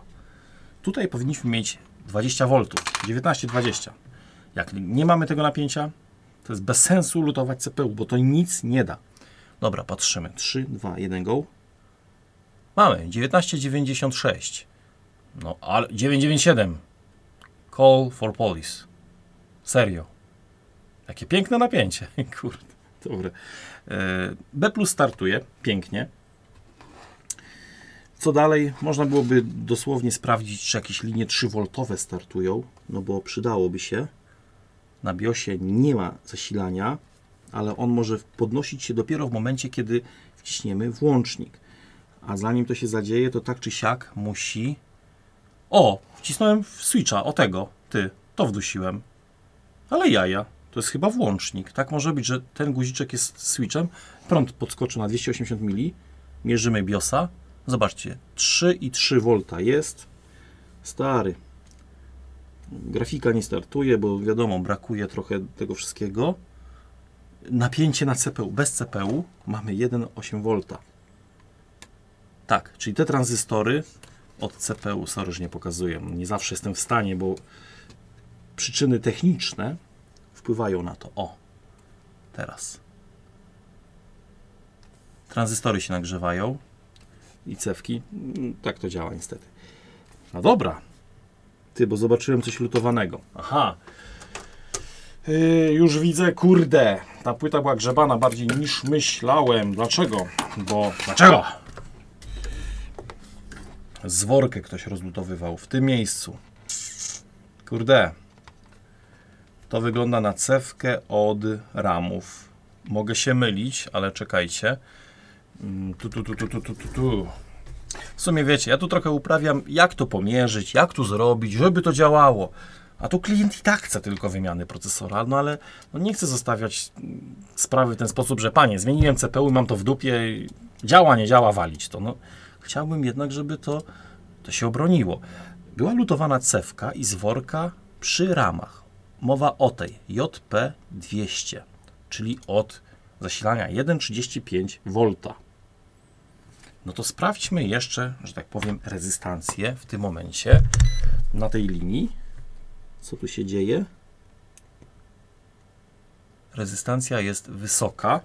Tutaj powinniśmy mieć 20 V, 19-20. Jak nie mamy tego napięcia, to jest bez sensu lutować CPU, bo to nic nie da. Dobra, patrzymy. 3, 2, 1, go. Mamy 19,96. No, ale 997. Call for police. Serio. Jakie piękne napięcie. Kurde, dobre. B+ startuje. Pięknie. Co dalej? Można byłoby dosłownie sprawdzić, czy jakieś linie 3V startują. No bo przydałoby się. Na BIOSie nie ma zasilania, ale on może podnosić się dopiero w momencie, kiedy wciśniemy włącznik. A zanim to się zadzieje, to tak czy siak musi... O! Wcisnąłem w switcha, o tego, to wdusiłem. Ale jaja, to jest chyba włącznik. Tak może być, że ten guziczek jest switchem. Prąd podskoczył na 280 mili. Mierzymy BIOSa. Zobaczcie, 3,3 V jest. Stary. Grafika nie startuje, bo wiadomo, brakuje trochę tego wszystkiego. Napięcie na CPU, bez CPU mamy 1,8 V. Tak, czyli te tranzystory od CPU, sorry, że nie pokazuję, nie zawsze jestem w stanie, bo przyczyny techniczne wpływają na to. O, teraz. Tranzystory się nagrzewają i cewki. Tak to działa niestety. No dobra. Ty, bo zobaczyłem coś lutowanego. Aha. Już widzę, kurde. Ta płyta była grzebana bardziej niż myślałem. Dlaczego? Dlaczego? Zworkę ktoś rozlutowywał w tym miejscu. Kurde. To wygląda na cewkę od ramów. Mogę się mylić, ale czekajcie. W sumie wiecie, ja tu trochę uprawiam, jak to pomierzyć, jak tu zrobić, żeby to działało. A tu klient i tak chce tylko wymiany procesora, no ale no nie chcę zostawiać sprawy w ten sposób, że panie, zmieniłem CPU i mam to w dupie, działa, nie działa, walić to. No, chciałbym jednak, żeby to się obroniło. Była lutowana cewka i zworka przy ramach. Mowa o tej JP200, czyli od zasilania 1,35 V. No to sprawdźmy jeszcze, że tak powiem, rezystancję w tym momencie na tej linii. Co tu się dzieje? Rezystancja jest wysoka,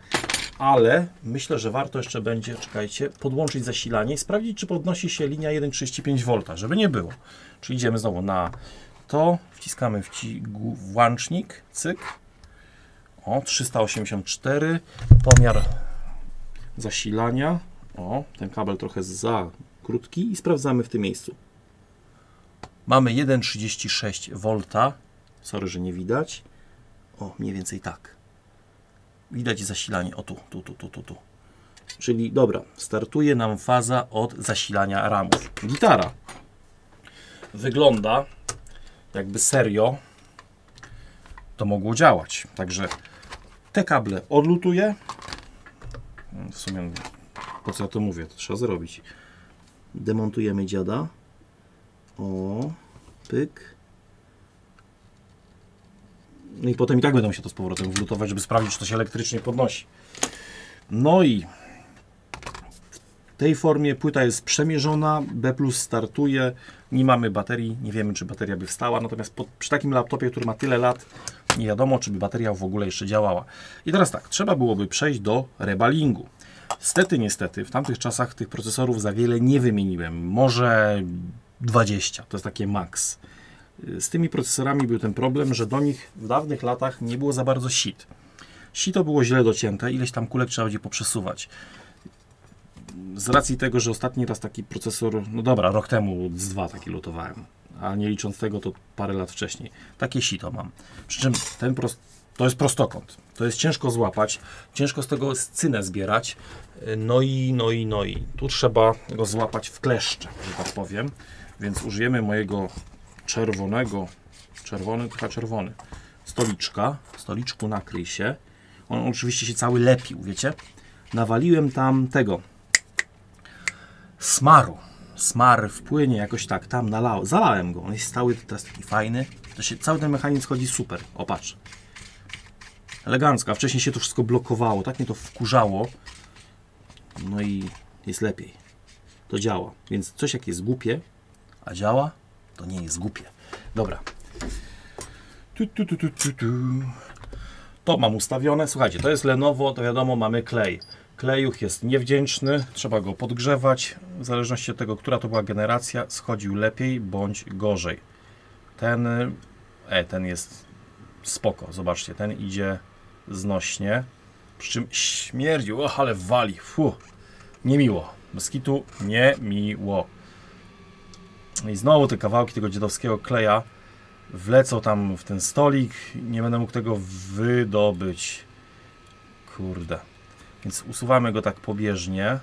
ale myślę, że warto jeszcze będzie, czekajcie, podłączyć zasilanie i sprawdzić, czy podnosi się linia 1,35 V, żeby nie było. Czyli idziemy znowu na to, wciskamy włącznik, cyk. O, 384, pomiar zasilania. O, ten kabel trochę za krótki i sprawdzamy w tym miejscu. Mamy 1,36 V. Sorry, że nie widać. O, mniej więcej tak. Widać zasilanie. O, tu. Czyli dobra, startuje nam faza od zasilania ramów. Gitara wygląda jakby serio to mogło działać. Także te kable odlutuję. W sumie po co ja to mówię? To trzeba zrobić. Demontujemy dziada. O, pyk. No i potem i tak będę musiał to z powrotem wlutować, żeby sprawdzić, czy to się elektrycznie podnosi. No i w tej formie płyta jest przemierzona, B+ startuje, nie mamy baterii, nie wiemy, czy bateria by wstała, natomiast przy takim laptopie, który ma tyle lat, nie wiadomo, czy by bateria w ogóle jeszcze działała. I teraz tak, trzeba byłoby przejść do rebalingu. Niestety, w tamtych czasach tych procesorów za wiele nie wymieniłem, może 20, to jest takie maks. Z tymi procesorami był ten problem, że do nich w dawnych latach nie było za bardzo sit. Sito było źle docięte, ileś tam kulek trzeba będzie poprzesuwać. Z racji tego, że ostatni raz taki procesor, no dobra, rok temu z 2 taki lutowałem, a nie licząc tego, to parę lat wcześniej. Takie sito mam. Przy czym to jest prostokąt. To jest ciężko złapać, ciężko z tego scynę zbierać. No i tu trzeba go złapać w kleszcze, że tak powiem. Więc użyjemy mojego czerwony stoliczku nakryj się. On oczywiście się cały lepił, wiecie. Nawaliłem tam tego smaru. Smar wpłynie jakoś tak, tam zalałem go. On jest stały, teraz taki fajny. Cały ten mechanizm chodzi super. O, patrz. Elegancko, a wcześniej się to wszystko blokowało. Tak mnie to wkurzało. No i jest lepiej. To działa. Więc coś jak jest głupie, a działa, to nie jest głupie. Dobra. To mam ustawione. Słuchajcie, to jest Lenovo, to wiadomo, mamy klej. Klejuch jest niewdzięczny, trzeba go podgrzewać. W zależności od tego, która to była generacja, schodził lepiej bądź gorzej. Ten jest spoko, zobaczcie, ten idzie znośnie. Przy czym śmierdzi, ale wali. Niemiło. Bez kitu niemiło. I znowu te kawałki tego dziadowskiego kleja wlecą tam w ten stolik. Nie będę mógł tego wydobyć. Kurde. Więc usuwamy go tak pobieżnie.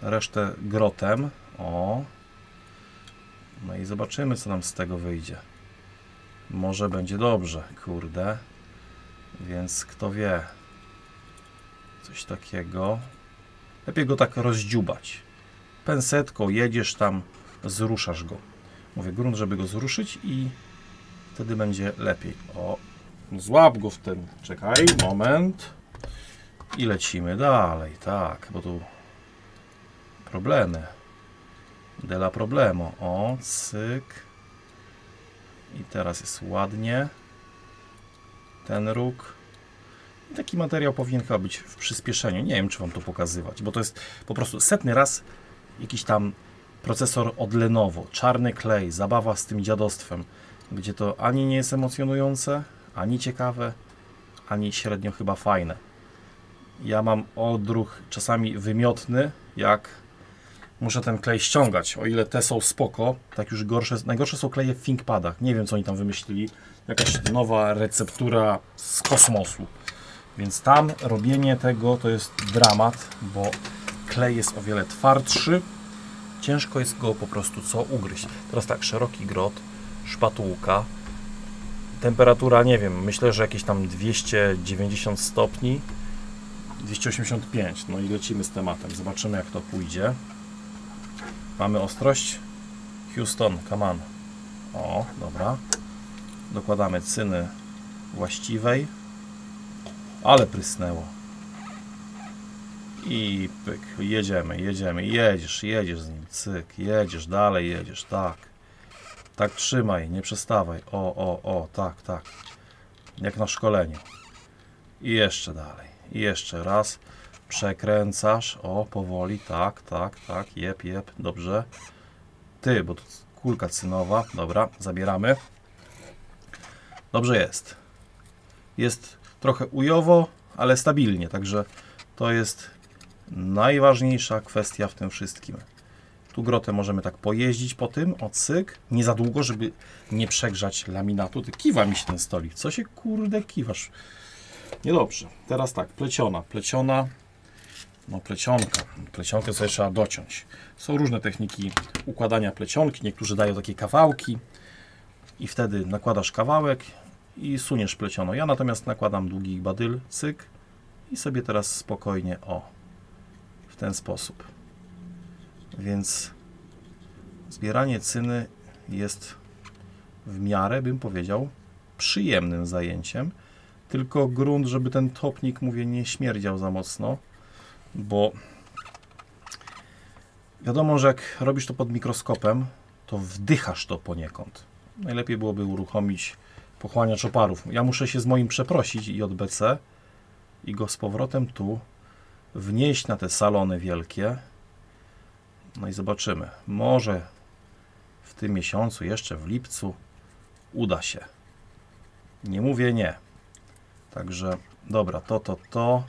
Resztę grotem. O. No i zobaczymy, co nam z tego wyjdzie. Może będzie dobrze. Kurde. Więc kto wie. Coś takiego. Lepiej go tak rozdziubać. Pensetką jedziesz tam, zruszasz go. Mówię grunt, żeby go zruszyć i wtedy będzie lepiej. O, złap go w ten. Czekaj, moment. I lecimy dalej, tak, bo tu problemy. Della problemo. O, cyk. I teraz jest ładnie. Ten róg. I taki materiał powinien chyba być w przyspieszeniu. Nie wiem, czy wam to pokazywać, bo to jest po prostu setny raz jakiś tam procesor od Lenovo. Czarny klej, zabawa z tym dziadostwem, gdzie to ani nie jest emocjonujące, ani ciekawe, ani średnio chyba fajne. Ja mam odruch czasami wymiotny, jak muszę ten klej ściągać. O ile te są spoko, tak już gorsze. Najgorsze są kleje w ThinkPadach. Nie wiem, co oni tam wymyślili. Jakaś nowa receptura z kosmosu. Więc tam robienie tego to jest dramat, bo klej jest o wiele twardszy. Ciężko jest go po prostu co ugryźć. Teraz tak, szeroki grot, szpatułka. Temperatura, nie wiem, myślę, że jakieś tam 290 stopni. 285, no i lecimy z tematem. Zobaczymy, jak to pójdzie. Mamy ostrość. Houston, come on. O, dobra. Dokładamy cyny właściwej. Ale prysnęło. I pyk, jedziemy, jedziesz z nim, cyk, jedziesz, dalej jedziesz, tak. Tak trzymaj, nie przestawaj, o, tak. Jak na szkoleniu. I jeszcze dalej, i jeszcze raz, przekręcasz, o, powoli, tak, jep, dobrze. Ty, bo to kulka cynowa, dobra, zabieramy. Dobrze jest. Jest trochę ujowo, ale stabilnie, także to jest najważniejsza kwestia w tym wszystkim. Tu grotę możemy tak pojeździć po tym, o cyk, nie za długo, żeby nie przegrzać laminatu. Ty, kiwa mi się ten stolik, co się kurde kiwasz? Niedobrze. Teraz tak, pleciona, no plecionkę sobie trzeba dociąć. Są różne techniki układania plecionki, niektórzy dają takie kawałki i wtedy nakładasz kawałek i suniesz plecioną. Ja natomiast nakładam długi badyl, cyk i sobie teraz spokojnie, o, w ten sposób. Więc zbieranie cyny jest w miarę, bym powiedział, przyjemnym zajęciem. Tylko grunt, żeby ten topnik, mówię, nie śmierdział za mocno, bo wiadomo, że jak robisz to pod mikroskopem, to wdychasz to poniekąd. Najlepiej byłoby uruchomić pochłaniacz oparów. Ja muszę się z moim przeprosić i od BC i go z powrotem tu wnieść na te salony wielkie. No i zobaczymy. Może w tym miesiącu, jeszcze w lipcu, uda się. Nie mówię nie. Także dobra, to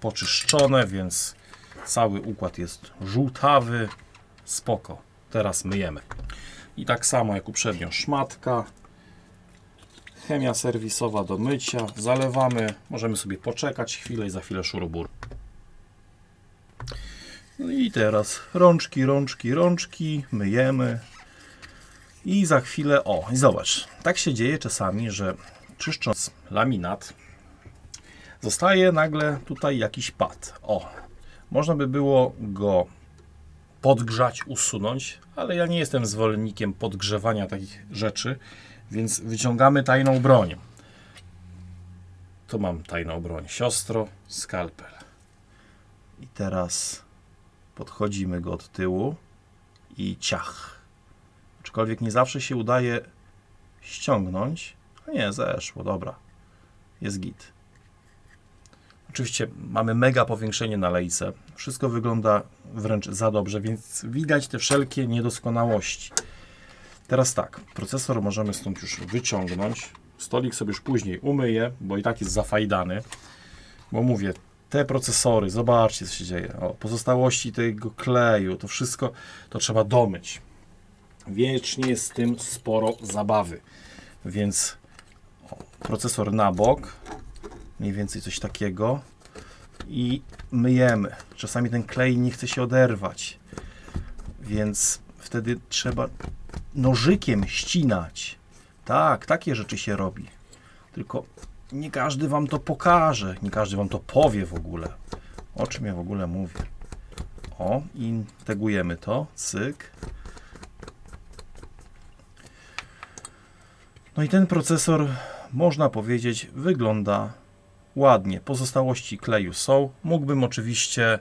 poczyszczone, więc cały układ jest żółtawy. Spoko. Teraz myjemy. I tak samo jak uprzednio szmatka. Chemia serwisowa do mycia. Zalewamy. Możemy sobie poczekać chwilę i za chwilę szurubur. No i teraz rączki, myjemy. I za chwilę, o, i zobacz, tak się dzieje czasami, że czyszcząc laminat, zostaje nagle tutaj jakiś pad. O, można by było go podgrzać, usunąć, ale ja nie jestem zwolennikiem podgrzewania takich rzeczy, więc wyciągamy tajną broń. Tu mam tajną broń, siostro, skalpel. I teraz podchodzimy go od tyłu i ciach. Aczkolwiek nie zawsze się udaje ściągnąć. No nie, zeszło, dobra. Jest git. Oczywiście mamy mega powiększenie na lejce. Wszystko wygląda wręcz za dobrze, więc widać te wszelkie niedoskonałości. Teraz tak, procesor możemy stąd już wyciągnąć. Stolik sobie już później umyję, bo i tak jest zafajdany. Bo mówię, te procesory, zobaczcie co się dzieje. O, pozostałości tego kleju, to wszystko to trzeba domyć. Wiecznie jest z tym sporo zabawy. Więc o, procesor na bok, mniej więcej coś takiego i myjemy. Czasami ten klej nie chce się oderwać, więc wtedy trzeba nożykiem ścinać. Tak, takie rzeczy się robi. Tylko nie każdy wam to pokaże, nie każdy wam to powie w ogóle. O czym ja w ogóle mówię. O, integrujemy to, cyk. No i ten procesor, można powiedzieć, wygląda ładnie. Pozostałości kleju są. Mógłbym oczywiście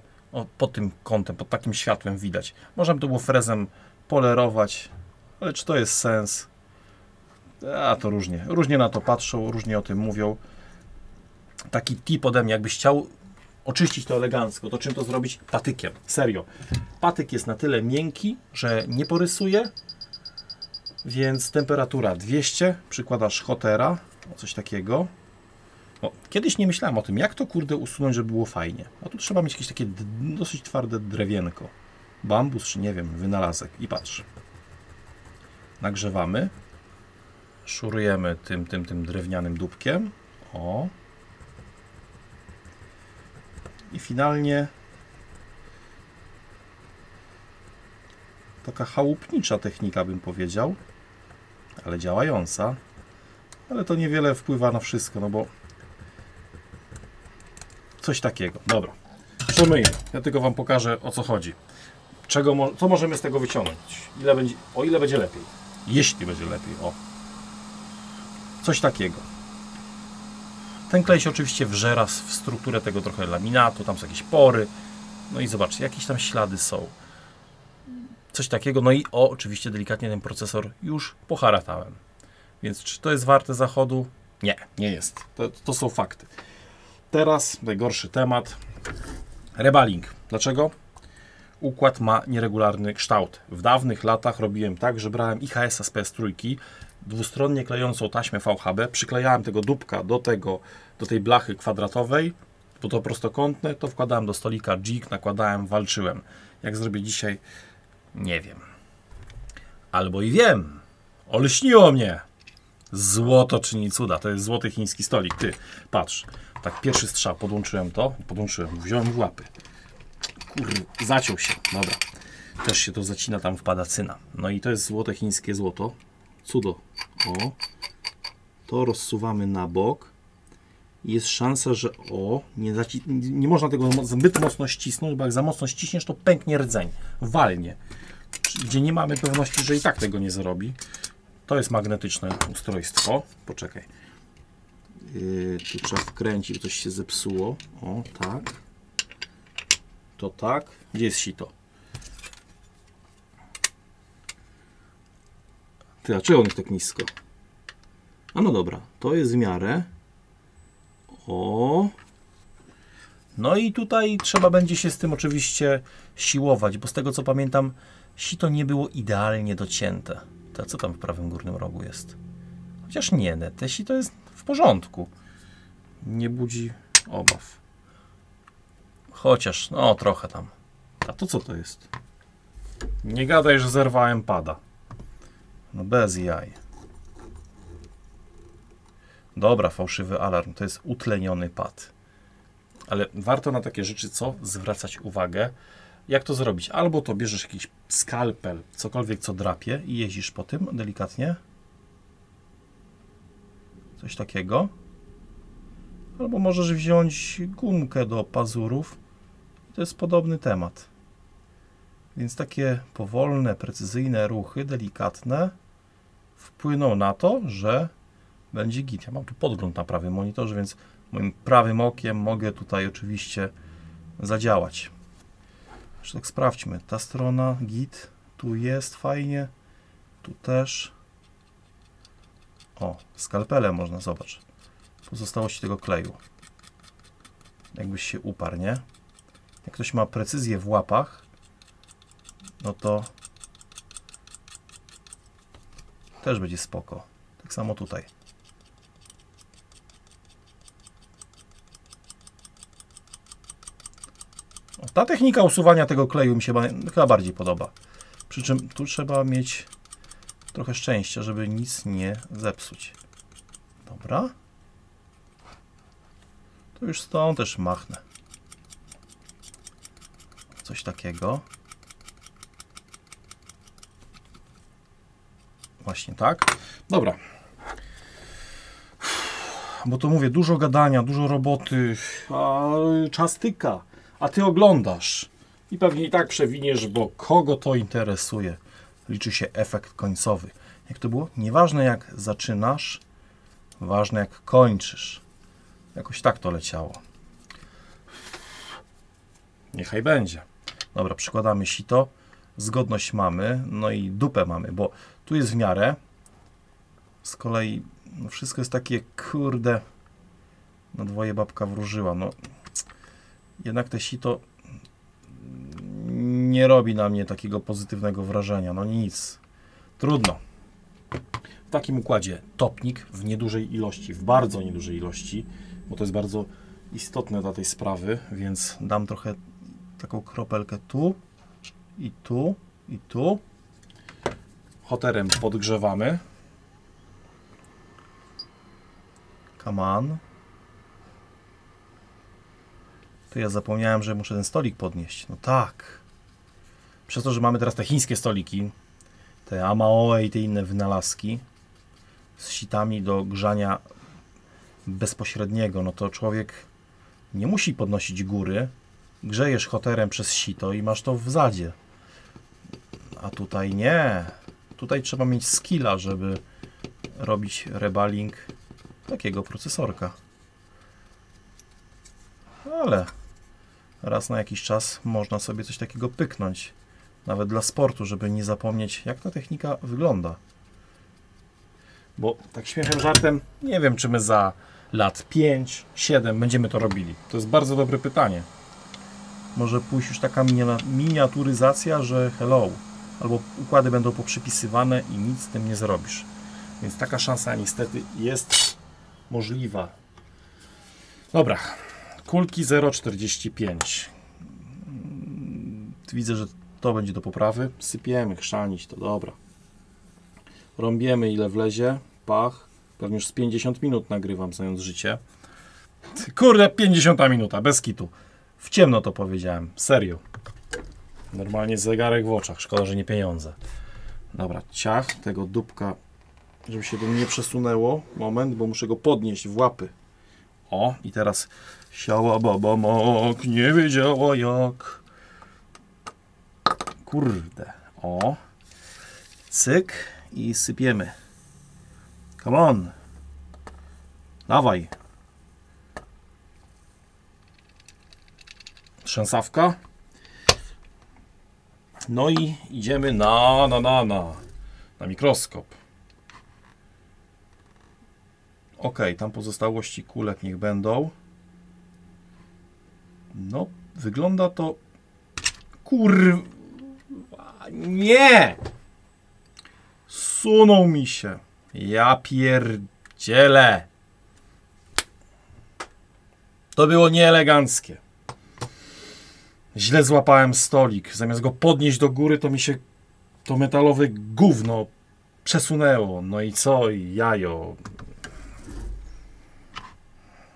pod tym kątem, pod takim światłem widać. Można by to było frezem polerować, ale czy to jest sens? A to różnie. Różnie na to patrzą, różnie o tym mówią. Taki tip ode mnie, jakbyś chciał oczyścić to elegancko, to czym to zrobić? Patykiem. Serio. Patyk jest na tyle miękki, że nie porysuje, więc temperatura 200, przykładasz hotera, coś takiego. No, kiedyś nie myślałem o tym, jak to kurde usunąć, żeby było fajnie. A tu trzeba mieć jakieś takie dosyć twarde drewienko. Bambus, czy nie wiem, wynalazek. I patrz. Nagrzewamy. Szurujemy tym drewnianym dupkiem. O. I finalnie taka chałupnicza technika, bym powiedział, ale działająca. Ale to niewiele wpływa na wszystko, no bo coś takiego. Dobra, przemyję. Ja tylko wam pokażę, o co chodzi. Co możemy z tego wyciągnąć? O ile będzie lepiej. Jeśli będzie lepiej. O. Coś takiego. Ten klej się oczywiście wżera w strukturę tego trochę laminatu, tam są jakieś pory. No i zobaczcie, jakieś tam ślady są. Coś takiego. No i oczywiście delikatnie ten procesor już poharatałem. Więc czy to jest warte zachodu? Nie, nie jest. To są fakty. Teraz najgorszy temat. Rebaling. Dlaczego? Układ ma nieregularny kształt. W dawnych latach robiłem tak, że brałem IHS-a z PS3, dwustronnie klejącą taśmę VHB, przyklejałem tego dupka do tej blachy kwadratowej, bo to prostokątne, to wkładałem do stolika dżig, nakładałem, walczyłem. Jak zrobię dzisiaj? Nie wiem. Albo i wiem. Olśniło mnie. Złoto czyni cuda. To jest złoty chiński stolik. Ty, patrz. Tak, pierwszy strzał. Wziąłem w łapy. Kurde, zaciął się. Dobra. Też się to zacina, tam wpada cyna. No i to jest złote chińskie złoto. Cudo. O. To rozsuwamy na bok. Jest szansa, że nie można tego zbyt mocno ścisnąć, bo jak za mocno ściśniesz, to pęknie rdzeń. Walnie. Gdzie nie mamy pewności, że i tak tego nie zrobi. To jest magnetyczne ustrojstwo. Poczekaj. Tu trzeba wkręcić, coś się zepsuło. O, tak. To tak. Gdzie jest sito? Ty, a czego on jest tak nisko? A no dobra, to jest w miarę. O. No i tutaj trzeba będzie się z tym oczywiście siłować, bo z tego co pamiętam, sito nie było idealnie docięte. To co tam w prawym górnym rogu jest? Chociaż nie, te sito jest w porządku. Nie budzi obaw. Chociaż, no trochę tam. A to co to jest? Nie gadaj, że zerwałem pada. No bez jaj. Dobra, fałszywy alarm. To jest utleniony pad. Ale warto na takie rzeczy co? Zwracać uwagę. Jak to zrobić? Albo to bierzesz jakiś skalpel, cokolwiek co drapie i jeździsz po tym delikatnie. Coś takiego. Albo możesz wziąć gumkę do pazurów. To jest podobny temat. Więc takie powolne, precyzyjne ruchy, delikatne, wpłyną na to, że będzie git. Ja mam tu podgląd na prawym monitorze, więc moim prawym okiem mogę tutaj oczywiście zadziałać. Jeszcze tak sprawdźmy. Ta strona git, tu jest fajnie, tu też. O, skalpelem można, zobacz. Pozostałości tego kleju. Jakbyś się uparł, nie? Jak ktoś ma precyzję w łapach, no to też będzie spoko. Tak samo tutaj. Ta technika usuwania tego kleju mi się chyba bardziej podoba. Przy czym tu trzeba mieć trochę szczęścia, żeby nic nie zepsuć. Dobra. To już stąd też machnę. Coś takiego. Właśnie tak. Dobra. Bo to mówię, dużo gadania, dużo roboty, a czas tyka, a ty oglądasz. I pewnie i tak przewiniesz, bo kogo to interesuje. Liczy się efekt końcowy. Jak to było? Nieważne jak zaczynasz, ważne jak kończysz. Jakoś tak to leciało. Niechaj będzie. Dobra, przykładamy sito. Zgodność mamy, no i dupę mamy, bo tu jest w miarę. Z kolei no wszystko jest takie, kurde, na dwoje babka wróżyła. No, jednak te sito nie robi na mnie takiego pozytywnego wrażenia. No nic. Trudno. W takim układzie topnik w niedużej ilości, w bardzo niedużej ilości, bo to jest bardzo istotne dla tej sprawy, więc dam trochę taką kropelkę tu i tu i tu. Hoterem podgrzewamy. Come on. To ja zapomniałem, że muszę ten stolik podnieść. No tak. Przez to, że mamy teraz te chińskie stoliki, te Amaoe i te inne wynalazki z sitami do grzania bezpośredniego, no to człowiek nie musi podnosić góry. Grzejesz hoterem przez sito i masz to w zadzie. A tutaj nie. Tutaj trzeba mieć skilla, żeby robić rebaling takiego procesorka. ale raz na jakiś czas można sobie coś takiego pyknąć. Nawet dla sportu, żeby nie zapomnieć, jak ta technika wygląda. Bo tak śmiechem, żartem, nie wiem, czy my za lat 5, 7 będziemy to robili. To jest bardzo dobre pytanie. Może pójść już taka miniaturyzacja, że hello, albo układy będą poprzypisywane i nic z tym nie zrobisz. Więc taka szansa niestety jest możliwa. Dobra, kulki 0,45. Widzę, że to będzie do poprawy. Sypiemy, chrzanić to, dobra. Rąbiemy ile wlezie, pach. Pewnie już z 50 minut nagrywam, znając życie. Kurde, 50 minuta, bez kitu. W ciemno to powiedziałem, serio. Normalnie zegarek w oczach, szkoda, że nie pieniądze. Dobra, ciach tego dupka, żeby się to nie przesunęło. Moment, bo muszę go podnieść w łapy. O, i teraz siała baba mok, nie wiedziała jak. Kurde, o. Cyk i sypiemy. Come on. Dawaj. Trzęsawka. No i idziemy na mikroskop. Ok, tam pozostałości kulek niech będą. No, wygląda to... Kurwa, nie! Sunął mi się. Ja pierdzielę. To było nieeleganckie. Źle złapałem stolik. Zamiast go podnieść do góry, to mi się to metalowe gówno przesunęło. No i co? I jajo.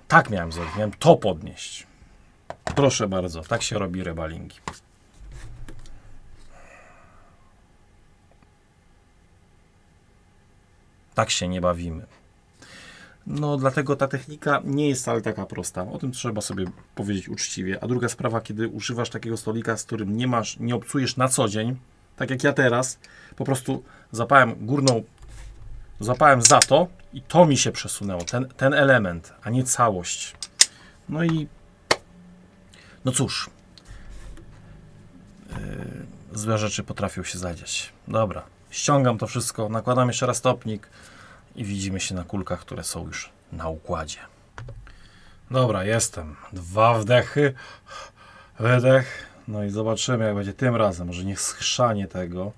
Tak miałem zrobić. Miałem to podnieść. Proszę bardzo. Tak się robi rebalingi. Tak się nie bawimy. No, dlatego ta technika nie jest wcale taka prosta. O tym trzeba sobie powiedzieć uczciwie. A druga sprawa, kiedy używasz takiego stolika, z którym nie obcujesz na co dzień, tak jak ja teraz, po prostu złapałem za to i to mi się przesunęło. Ten element, a nie całość. No i no cóż, złe rzeczy potrafią się zadziać. Dobra, ściągam to wszystko, nakładam jeszcze raz stopnik i widzimy się na kulkach, które są już na układzie. Dobra, jestem. 2 wdechy, wydech. No i zobaczymy, jak będzie tym razem. Może niech schrzanie tego.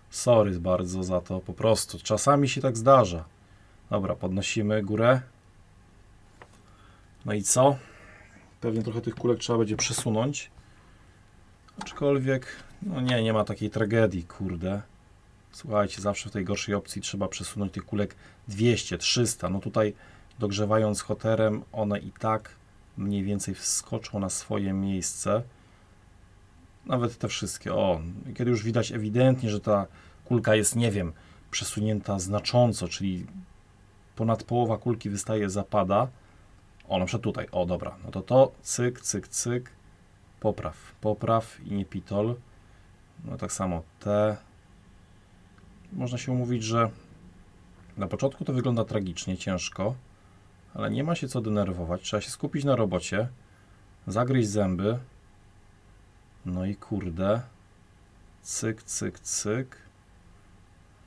Sorry bardzo za to, po prostu. Czasami się tak zdarza. Dobra, podnosimy górę. No i co? Pewnie trochę tych kulek trzeba będzie przesunąć. Aczkolwiek, no nie ma takiej tragedii, kurde. Słuchajcie, zawsze w tej gorszej opcji trzeba przesunąć tych kulek 200, 300. No tutaj dogrzewając hoterem, one i tak mniej więcej wskoczą na swoje miejsce. Nawet te wszystkie. O, kiedy już widać ewidentnie, że ta kulka jest, nie wiem, przesunięta znacząco, czyli ponad połowa kulki wystaje, zapada. O, na przykład tutaj. O, dobra. No to cyk, cyk, cyk. Popraw i nie pitol. No tak samo te. Można się umówić, że na początku to wygląda tragicznie, ciężko, ale nie ma się co denerwować. Trzeba się skupić na robocie, zagryźć zęby. No i kurde. Cyk, cyk, cyk.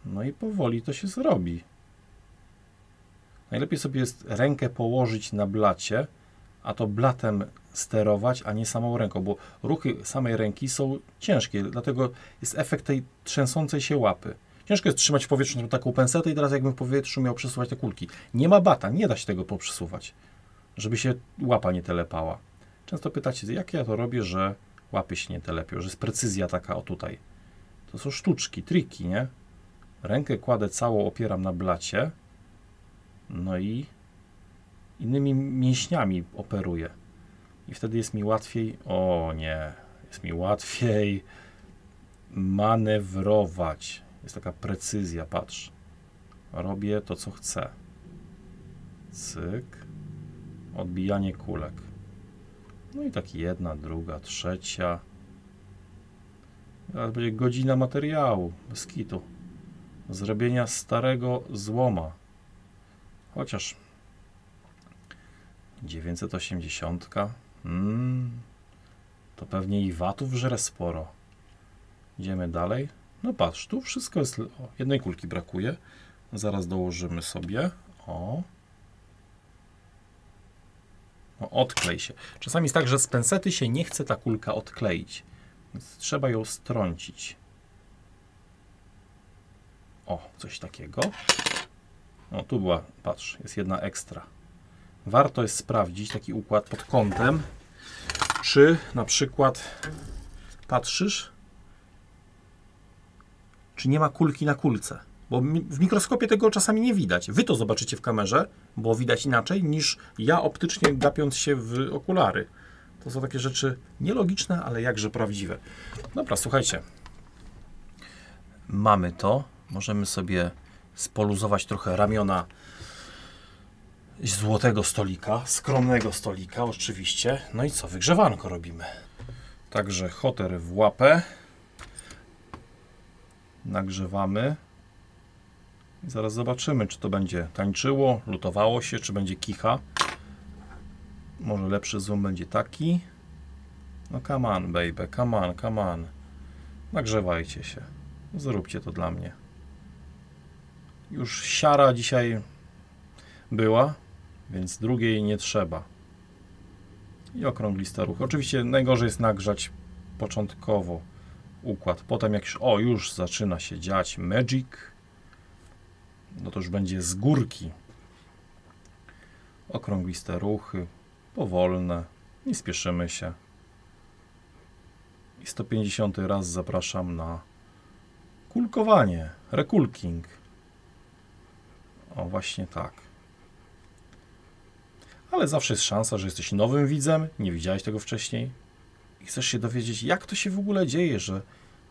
No i powoli to się zrobi. Najlepiej sobie jest rękę położyć na blacie, a to blatem sterować, a nie samą ręką, bo ruchy samej ręki są ciężkie, dlatego jest efekt tej trzęsącej się łapy. Ciężko jest trzymać w powietrzu taką pensetę i teraz jakbym w powietrzu miał przesuwać te kulki. Nie ma bata, nie da się tego poprzesuwać, żeby się łapa nie telepała. Często pytacie, jak ja to robię, że łapy się nie telepią, że jest precyzja taka o tutaj. To są sztuczki, triki, nie? Rękę kładę całą, opieram na blacie, no i innymi mięśniami operuję. I wtedy jest mi łatwiej, jest mi łatwiej manewrować. Jest taka precyzja, patrz. Robię to, co chcę. Cyk. Odbijanie kulek. No i tak jedna, druga, trzecia. Teraz będzie godzina materiału, bez kitu. Zrobienia starego złoma. Chociaż 980, To pewnie i watów żre sporo. Idziemy dalej. No patrz, tu wszystko jest... O, jednej kulki brakuje. Zaraz dołożymy sobie. O. No, odklej się. Czasami jest tak, że z pensety się nie chce ta kulka odkleić. Więc trzeba ją strącić. O, coś takiego. No tu była, patrz, jest jedna ekstra. Warto jest sprawdzić taki układ pod kątem, czy na przykład patrzysz, czy nie ma kulki na kulce. Bo w mikroskopie tego czasami nie widać. Wy to zobaczycie w kamerze, bo widać inaczej niż ja optycznie gapiąc się w okulary. To są takie rzeczy nielogiczne, ale jakże prawdziwe. Dobra, słuchajcie. Mamy to. Możemy sobie spoluzować trochę ramiona złotego stolika, skromnego stolika oczywiście. No i co? Wygrzewanko robimy. Także hoter w łapę. Nagrzewamy. I zaraz zobaczymy, czy to będzie tańczyło, lutowało się, czy będzie kicha. Może lepszy zoom będzie taki. No come on, baby, come on, come on. Nagrzewajcie się. Zróbcie to dla mnie. Już siara dzisiaj była, więc drugiej nie trzeba. I okrąglista ruch. Oczywiście najgorzej jest nagrzać początkowo układ. Potem jak już, już zaczyna się dziać magic, no to już będzie z górki. Okrągliste ruchy, powolne, nie spieszymy się. I 150 raz zapraszam na kulkowanie, rekulking. O, właśnie tak. Ale zawsze jest szansa, że jesteś nowym widzem, nie widziałeś tego wcześniej i chcesz się dowiedzieć, jak to się w ogóle dzieje, że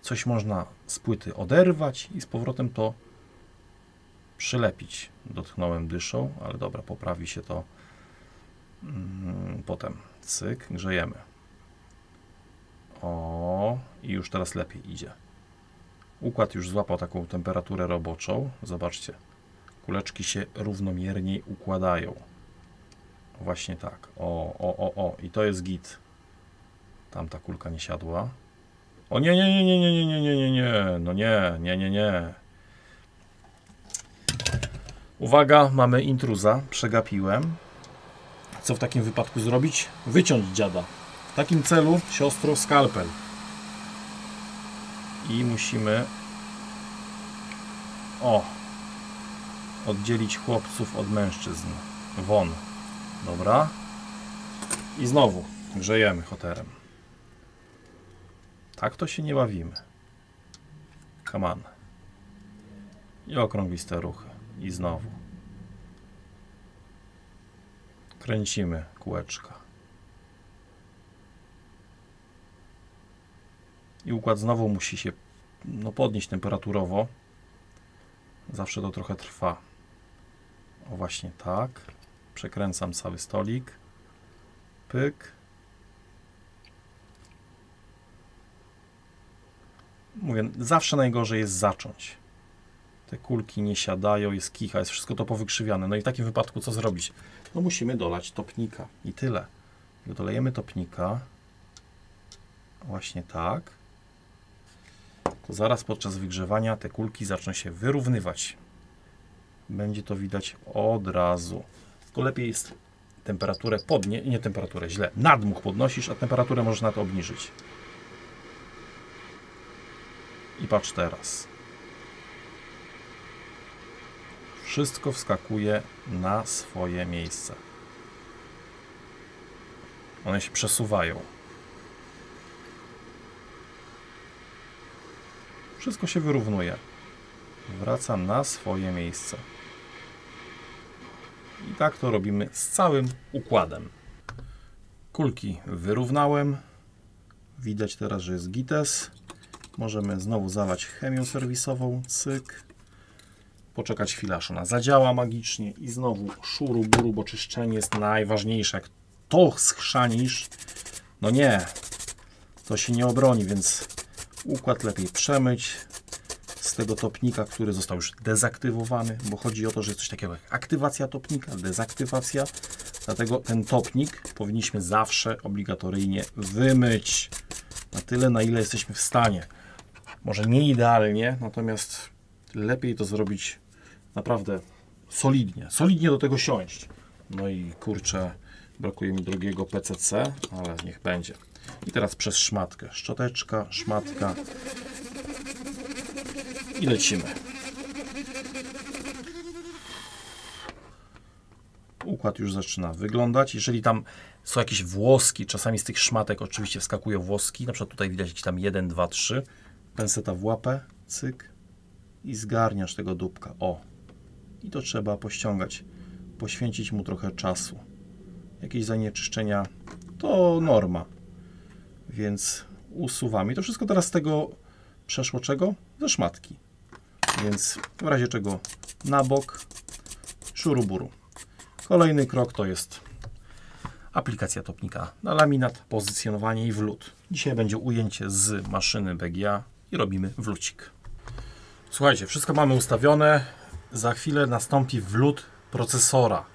coś można z płyty oderwać i z powrotem to przylepić. Dotknąłem dyszą, ale dobra, poprawi się to potem. Cyk, grzejemy. O, i już teraz lepiej idzie. Układ już złapał taką temperaturę roboczą. Zobaczcie, kuleczki się równomierniej układają. Właśnie tak. O. I to jest git. Tamta kulka nie siadła. O nie. No nie. Uwaga, mamy intruza. Przegapiłem. Co w takim wypadku zrobić? Wyciąć dziada. W takim celu, siostro, skalpel. I musimy oddzielić chłopców od mężczyzn. Won. Dobra. I znowu grzejemy hoterem. Tak to się nie bawimy. Come on. I okrągliste ruchy. I znowu. Kręcimy kółeczka. I układ znowu musi się podnieść temperaturowo. Zawsze to trochę trwa. O, właśnie tak. Przekręcam cały stolik. Pyk. Mówię, zawsze najgorzej jest zacząć. Te kulki nie siadają, jest kicha, jest wszystko to powykrzywiane. No i w takim wypadku co zrobić? No musimy dolać topnika i tyle. Jak dolejemy topnika, właśnie tak, to zaraz podczas wygrzewania te kulki zaczną się wyrównywać. Będzie to widać od razu. Tylko lepiej jest temperaturę nadmuch podnosisz, a temperaturę można to obniżyć. I patrz teraz. Wszystko wskakuje na swoje miejsce. One się przesuwają. Wszystko się wyrównuje. Wraca na swoje miejsce. I tak to robimy z całym układem. Kulki wyrównałem. Widać teraz, że jest gites. Możemy znowu zalać chemią serwisową. Cyk. Poczekać chwilę, aż ona zadziała magicznie. I znowu szuru buru, bo czyszczenie jest najważniejsze. Jak to schrzanisz, no nie, to się nie obroni, więc układ lepiej przemyć z tego topnika, który został już dezaktywowany, bo chodzi o to, że jest coś takiego jak aktywacja topnika, dezaktywacja. Dlatego ten topnik powinniśmy zawsze obligatoryjnie wymyć. Na tyle, na ile jesteśmy w stanie. Może nie idealnie, natomiast lepiej to zrobić naprawdę solidnie. Solidnie do tego siąść. No i kurczę, brakuje mi drugiego PCC, ale niech będzie. I teraz przez szmatkę. Szczoteczka, szmatka. I lecimy. Układ już zaczyna wyglądać. Jeżeli tam są jakieś włoski, czasami z tych szmatek oczywiście wskakują włoski. Na przykład tutaj widać jakieś tam 1, 2, 3. Penseta w łapę, cyk. I zgarniasz tego dupka. O. I to trzeba pościągać. Poświęcić mu trochę czasu. Jakieś zanieczyszczenia to norma. Więc usuwamy. I to wszystko teraz z tego przeszło czego? Ze szmatki. Więc w razie czego na bok, szuruburu. Kolejny krok to jest aplikacja topnika na laminat, pozycjonowanie i wlód. Dzisiaj będzie ujęcie z maszyny BGA i robimy wlócik. Słuchajcie, wszystko mamy ustawione. Za chwilę nastąpi wlód procesora.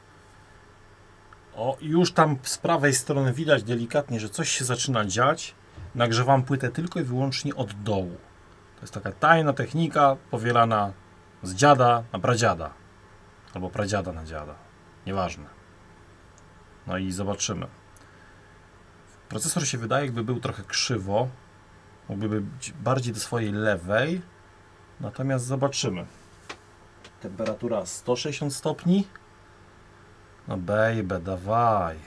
O, już tam z prawej strony widać delikatnie, że coś się zaczyna dziać. Nagrzewam płytę tylko i wyłącznie od dołu. To jest taka tajna technika powielana z dziada na pradziada. Albo pradziada na dziada. Nieważne. No i zobaczymy. Procesor się wydaje, jakby był trochę krzywo. Mógłby być bardziej do swojej lewej. Natomiast zobaczymy. Temperatura 160 stopni. No baby, dawaj.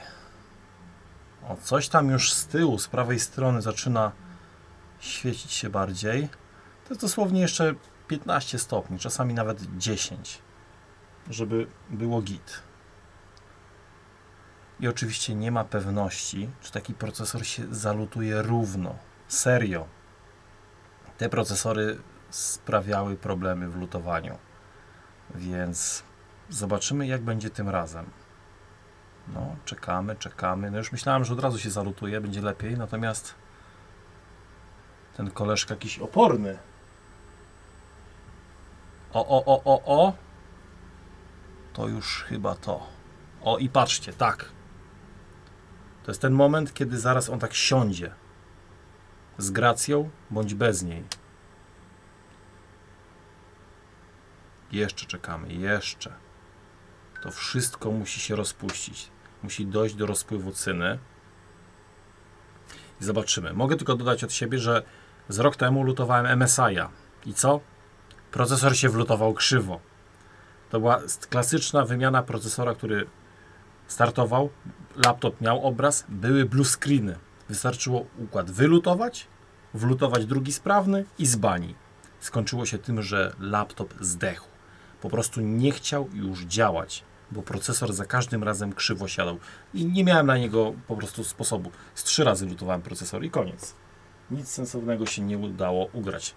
O, coś tam już z tyłu, z prawej strony zaczyna świecić się bardziej. To jest dosłownie jeszcze 15 stopni, czasami nawet 10. Żeby było git. I oczywiście nie ma pewności, czy taki procesor się zalutuje równo. Serio. Te procesory sprawiały problemy w lutowaniu. Więc zobaczymy, jak będzie tym razem. No, czekamy, czekamy. No już myślałem, że od razu się zalutuje, będzie lepiej, natomiast ten koleżka jakiś oporny. O. To już chyba to. O, i patrzcie, tak. To jest ten moment, kiedy zaraz on tak siądzie. Z gracją, bądź bez niej. Jeszcze czekamy, jeszcze. To wszystko musi się rozpuścić. Musi dojść do rozpływu cyny. I zobaczymy. Mogę tylko dodać od siebie, że z rok temu lutowałem MSI'a. I co? Procesor się wlutował krzywo. To była klasyczna wymiana procesora, który startował. Laptop miał obraz. Były blue screeny. Wystarczyło układ wylutować, wlutować drugi sprawny i z bani. Skończyło się tym, że laptop zdechł. Po prostu nie chciał już działać, bo procesor za każdym razem krzywo siadał. I nie miałem na niego po prostu sposobu. Z 3 razy lutowałem procesor i koniec. Nic sensownego się nie udało ugrać.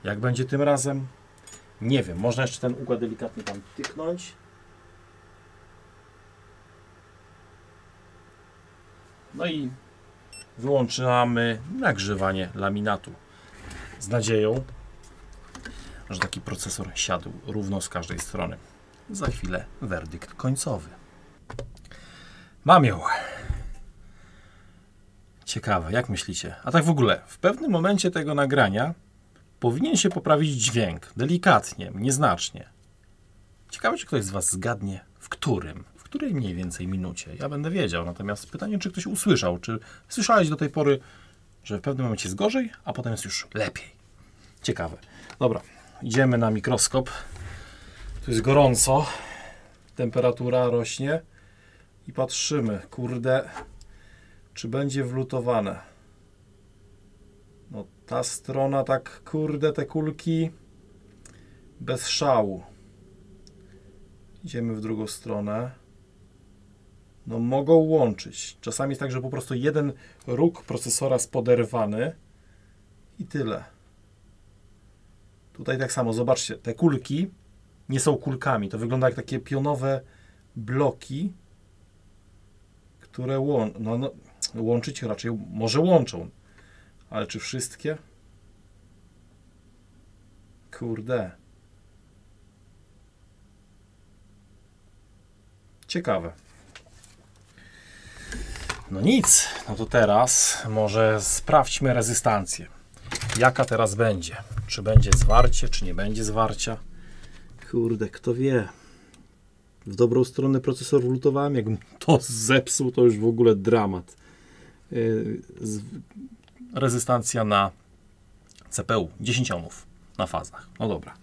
Jak będzie tym razem? Nie wiem. Można jeszcze ten układ delikatnie tam tyknąć. No i wyłączamy nagrzewanie laminatu. Z nadzieją, że taki procesor siadł równo z każdej strony. Za chwilę werdykt końcowy. Mam ją. Ciekawe, jak myślicie? A tak w ogóle, w pewnym momencie tego nagrania powinien się poprawić dźwięk. Delikatnie, nieznacznie. Ciekawe, czy ktoś z Was zgadnie, w której mniej więcej minucie. Ja będę wiedział, natomiast pytanie, czy ktoś usłyszał, czy słyszałeś do tej pory, że w pewnym momencie jest gorzej, a potem jest już lepiej. Ciekawe. Dobra, idziemy na mikroskop. Tu jest gorąco. Temperatura rośnie. I patrzymy, kurde, czy będzie wlutowane. No ta strona tak, kurde, te kulki bez szału. Idziemy w drugą stronę. No mogą łączyć. Czasami jest tak, że po prostu jeden róg procesora spoderwany i tyle. Tutaj tak samo, zobaczcie, te kulki nie są kulkami. To wygląda jak takie pionowe bloki, które łączyć raczej może łączą. Ale czy wszystkie? Kurde. Ciekawe. No nic, no to teraz może sprawdźmy rezystancję. Jaka teraz będzie? Czy będzie zwarcie, czy nie będzie zwarcia? Kurde, kto wie. W dobrą stronę procesor wlutowałem. Jakbym to zepsuł, to już w ogóle dramat. Rezystancja na CPU 10 ohmów na fazach. No dobra.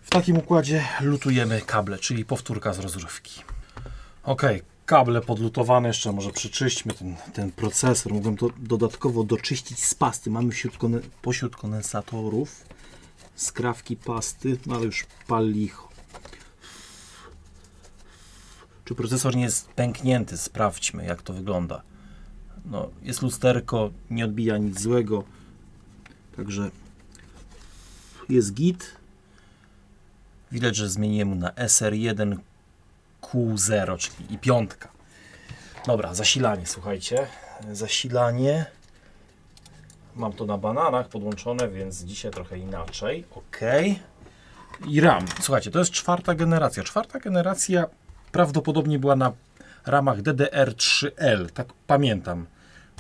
W takim układzie lutujemy kable, czyli powtórka z rozrywki. Ok, kable podlutowane. Jeszcze może przeczyśćmy ten procesor. Mogłem to dodatkowo doczyścić z pasty. Mamy pośród kondensatorów skrawki pasty, no ale już pal licho. Czy procesor nie jest pęknięty? Sprawdźmy, jak to wygląda. No, jest lusterko, nie odbija nic złego. Także jest git. Widać, że zmieniłem mu na SR1Q0, czyli i piątka. Dobra, zasilanie, słuchajcie. Zasilanie. Mam to na bananach podłączone, więc dzisiaj trochę inaczej. Ok. I RAM. Słuchajcie, to jest 4. generacja. 4. generacja prawdopodobnie była na ramach DDR3L. Tak pamiętam,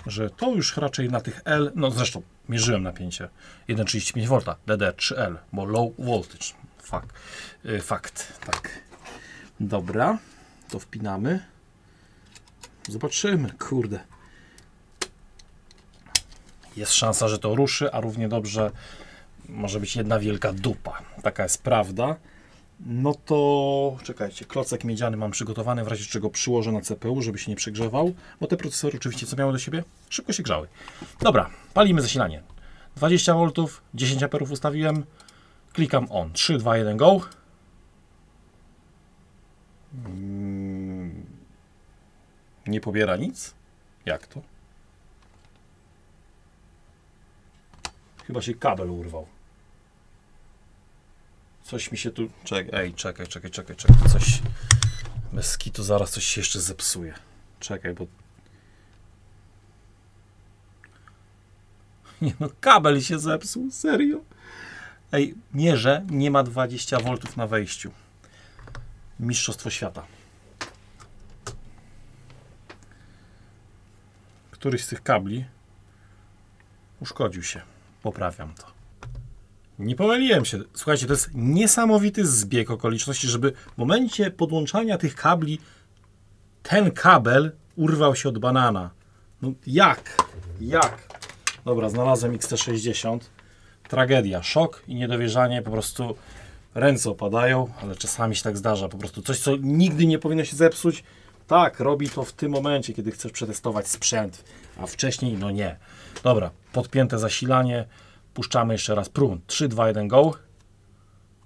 że to już raczej na tych L. No zresztą mierzyłem napięcie 1,35 V DDR3L, bo low voltage. Fakt. Tak. Dobra. To wpinamy. Zobaczymy. Kurde. Jest szansa, że to ruszy, a równie dobrze może być jedna wielka dupa. Taka jest prawda. No to czekajcie, klocek miedziany mam przygotowany, w razie czego przyłożę na CPU, żeby się nie przegrzewał, bo te procesory oczywiście co miały do siebie? Szybko się grzały. Dobra, palimy zasilanie. 20 V, 10 A ustawiłem. Klikam on. 3, 2, 1, go. Nie pobiera nic? Jak to? Chyba się kabel urwał. Coś mi się tu... Czekaj. Coś... Bez kitu zaraz coś się jeszcze zepsuje. Czekaj, bo... Nie no, kabel się zepsuł. Serio? Ej, mierzę, nie ma 20 V na wejściu. Mistrzostwo świata. Któryś z tych kabli uszkodził się. Poprawiam to. Nie pomyliłem się. Słuchajcie, to jest niesamowity zbieg okoliczności, żeby w momencie podłączania tych kabli ten kabel urwał się od banana. No jak? Jak? Dobra, znalazłem XT60. Tragedia, szok i niedowierzanie, po prostu ręce opadają, ale czasami się tak zdarza. Po prostu coś, co nigdy nie powinno się zepsuć, tak, robi to w tym momencie, kiedy chcesz przetestować sprzęt, a wcześniej no nie. Dobra, podpięte zasilanie, puszczamy jeszcze raz prąd. 3, 2, 1, go.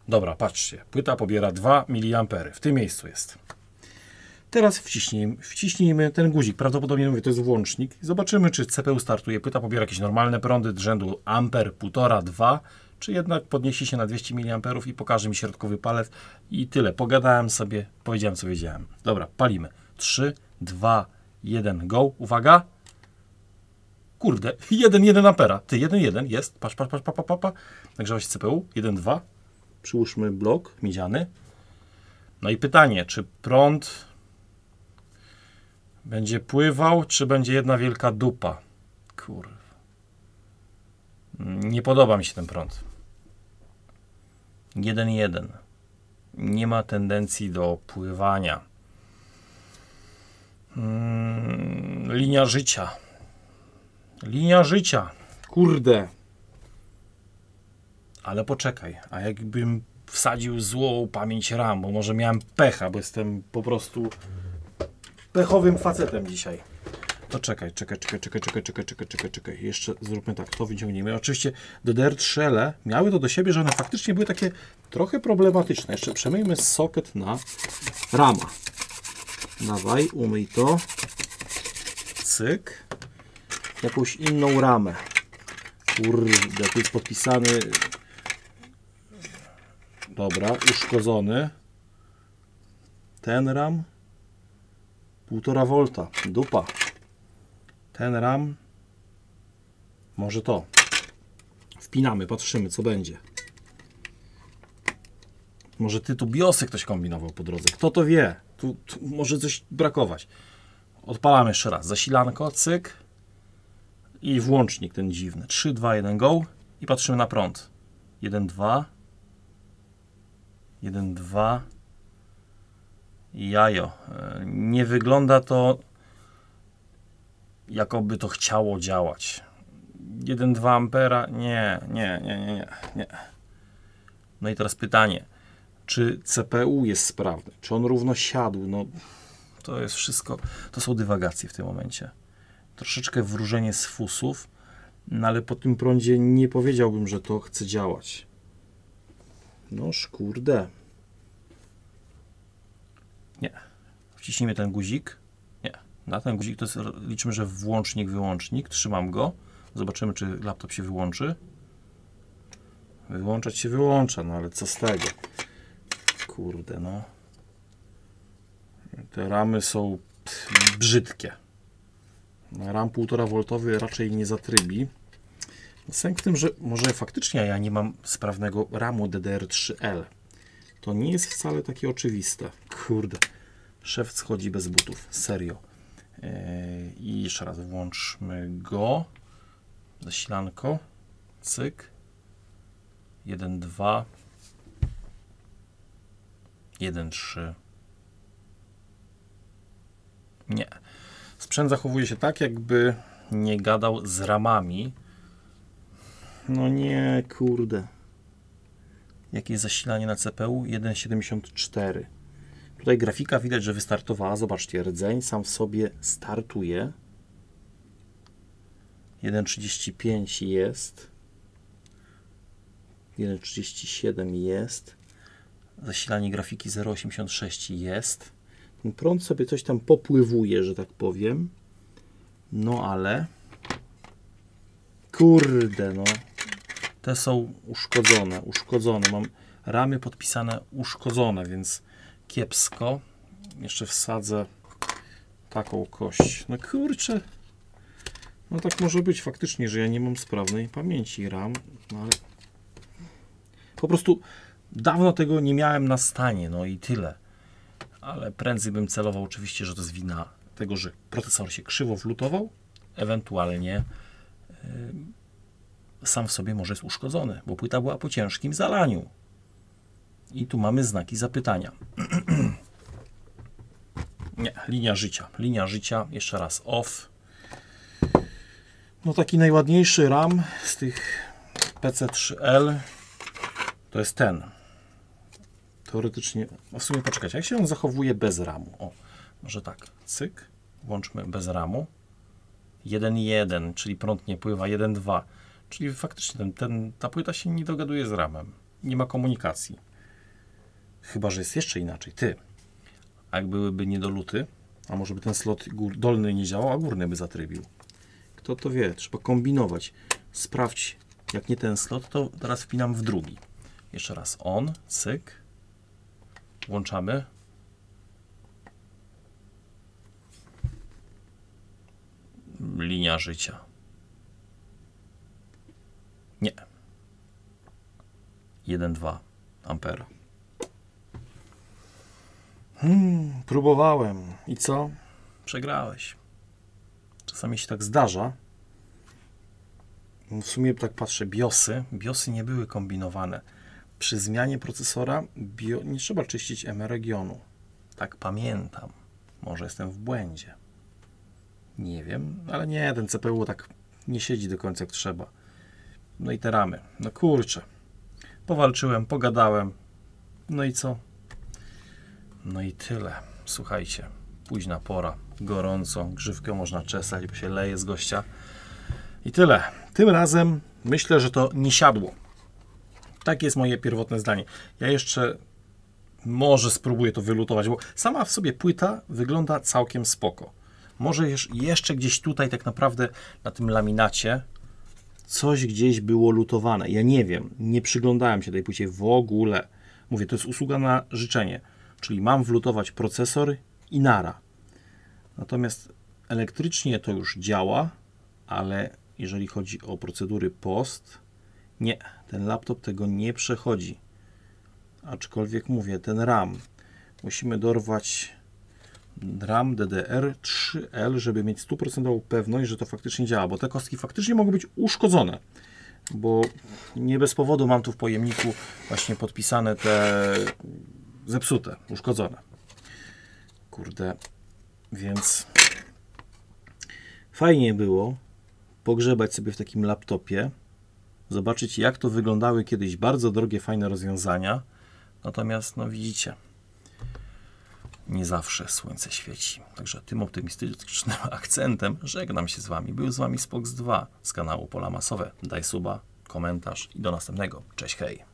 Dobra, patrzcie, płyta pobiera 2 mA, w tym miejscu jest. Teraz wciśnijmy ten guzik, prawdopodobnie mówię, to jest włącznik. Zobaczymy, czy CPU startuje. Płyta pobiera jakieś normalne prądy rzędu amper, 1,5, 2, czy jednak podniesie się na 200 mA i pokaże mi środkowy palec i tyle. Pogadałem sobie, powiedziałem co wiedziałem. Dobra, palimy. 3, 2, 1, go. Uwaga. Kurde, 1 ampera. Ty, 1 jest. Patrz. Nagrzewa się CPU. 1, 2. Przyłóżmy blok miedziany. No i pytanie, czy prąd będzie pływał, czy będzie jedna wielka dupa? Kurwa. Nie podoba mi się ten prąd. 1,1. Nie ma tendencji do pływania. Linia życia. Linia życia. Kurde. Ale poczekaj. A jakbym wsadził złą pamięć RAM, bo może miałem pecha, bo jestem po prostu pechowym facetem dzisiaj. To czekaj. Jeszcze zróbmy tak, to wyciągniemy. Oczywiście DDR3L miały to do siebie, że one faktycznie były takie trochę problematyczne. Jeszcze przemyjmy socket na rama. Dawaj, umyj to. Cyk. Jakąś inną ramę. Kurde, tu jest podpisany. Dobra, uszkodzony. Ten RAM. 1,5 V. Dupa. Ten RAM. Może to. Wpinamy, patrzymy co będzie. Może tytuł BIOSy ktoś kombinował po drodze. Kto to wie? Tu może coś brakować. odpalamy jeszcze raz. Zasilanko, cyk. I włącznik ten dziwny. 3, 2, 1, go. I patrzymy na prąd. 1, 2. 1, 2. Jajo. Nie wygląda to, jakoby to chciało działać. 1,2 ampera? Nie. No i teraz pytanie. Czy CPU jest sprawny? Czy on równo siadł? No, to jest wszystko, to są dywagacje w tym momencie. Troszeczkę wróżenie z fusów, no ale po tym prądzie nie powiedziałbym, że to chce działać. Noż kurde. Nie. Wciśnijmy ten guzik. Nie. Na ten guzik to jest, liczymy, że włącznik, wyłącznik. Trzymam go. Zobaczymy, czy laptop się wyłączy. Wyłączać się wyłącza, no ale co z tego? Kurde, no. Te ramy są brzydkie. RAM 1,5V raczej nie zatrybi. Sęk w tym, że może faktycznie ja nie mam sprawnego RAMu DDR3L. To nie jest wcale takie oczywiste. Kurde. Szef schodzi bez butów. Serio. I jeszcze raz włączmy go. Zasilanko. Cyk. 1, 2. 1, 3. Nie. Sprzęt zachowuje się tak, jakby nie gadał z ramami. No nie, kurde. Jakie jest zasilanie na CPU? 1,74. Tutaj grafika widać, że wystartowała. Zobaczcie, rdzeń sam w sobie startuje. 1,35 jest. 1,37 jest. Zasilanie grafiki 0,86 jest. Ten prąd sobie coś tam popływuje, że tak powiem. No ale... Kurde, no. Te są uszkodzone. Mam ramy podpisane uszkodzone, więc kiepsko. Jeszcze wsadzę taką kość. No kurczę. No tak może być faktycznie, że ja nie mam sprawnej pamięci RAM. No ale... Po prostu dawno tego nie miałem na stanie, no i tyle. Ale prędzej bym celował oczywiście, że to jest wina tego, że procesor się krzywo wlutował, ewentualnie sam w sobie może jest uszkodzony, bo płyta była po ciężkim zalaniu. I tu mamy znaki zapytania. Nie, linia życia, jeszcze raz off. No taki najładniejszy RAM z tych PC3L to jest ten. Teoretycznie, no w sumie poczekajcie, jak się on zachowuje bez ramu? O, może tak, cyk, włączmy bez ramu. 1,1, czyli prąd nie pływa, 1,2, czyli faktycznie ta płyta się nie dogaduje z ramem. Nie ma komunikacji. Chyba że jest jeszcze inaczej. A jak byłyby niedoluty, a może by ten slot dolny nie działał, a górny by zatrybił. Kto to wie? Trzeba kombinować. Sprawdź, jak nie ten slot, to teraz wpinam w drugi. Jeszcze raz on, cyk. Włączamy. Linia życia. Nie. 1,2 ampera. Próbowałem. I co? Przegrałeś. Czasami się tak zdarza. W sumie tak patrzę, BIOSy nie były kombinowane. Przy zmianie procesora nie trzeba czyścić regionu. Tak pamiętam. Może jestem w błędzie. Nie wiem, ale nie, ten CPU tak nie siedzi do końca jak trzeba. No i te ramy. No kurczę. Powalczyłem, pogadałem. No i co? No i tyle. Słuchajcie, późna pora, gorąco, grzywkę można czesać, bo się leje z gościa. I tyle. Tym razem myślę, że to nie siadło. Takie jest moje pierwotne zdanie. Ja jeszcze może spróbuję to wylutować, bo sama w sobie płyta wygląda całkiem spoko. Może jeszcze gdzieś tutaj tak naprawdę na tym laminacie coś gdzieś było lutowane. Ja nie wiem, nie przyglądałem się tej płycie w ogóle. Mówię, to jest usługa na życzenie. Czyli mam wlutować procesor i nara. Natomiast elektrycznie to już działa, ale jeżeli chodzi o procedury post, nie, ten laptop tego nie przechodzi. Aczkolwiek mówię, ten RAM musimy dorwać RAM DDR3L, żeby mieć 100% pewność, że to faktycznie działa, bo te kostki faktycznie mogą być uszkodzone, bo nie bez powodu mam tu w pojemniku właśnie podpisane te zepsute, uszkodzone. Kurde, więc fajnie było pogrzebać sobie w takim laptopie, zobaczyć, jak to wyglądały kiedyś bardzo drogie, fajne rozwiązania. Natomiast, no widzicie, nie zawsze słońce świeci. Także tym optymistycznym akcentem żegnam się z Wami. Był z Wami Spox2 z kanału Pola Masowe. Daj suba, komentarz i do następnego. Cześć, hej!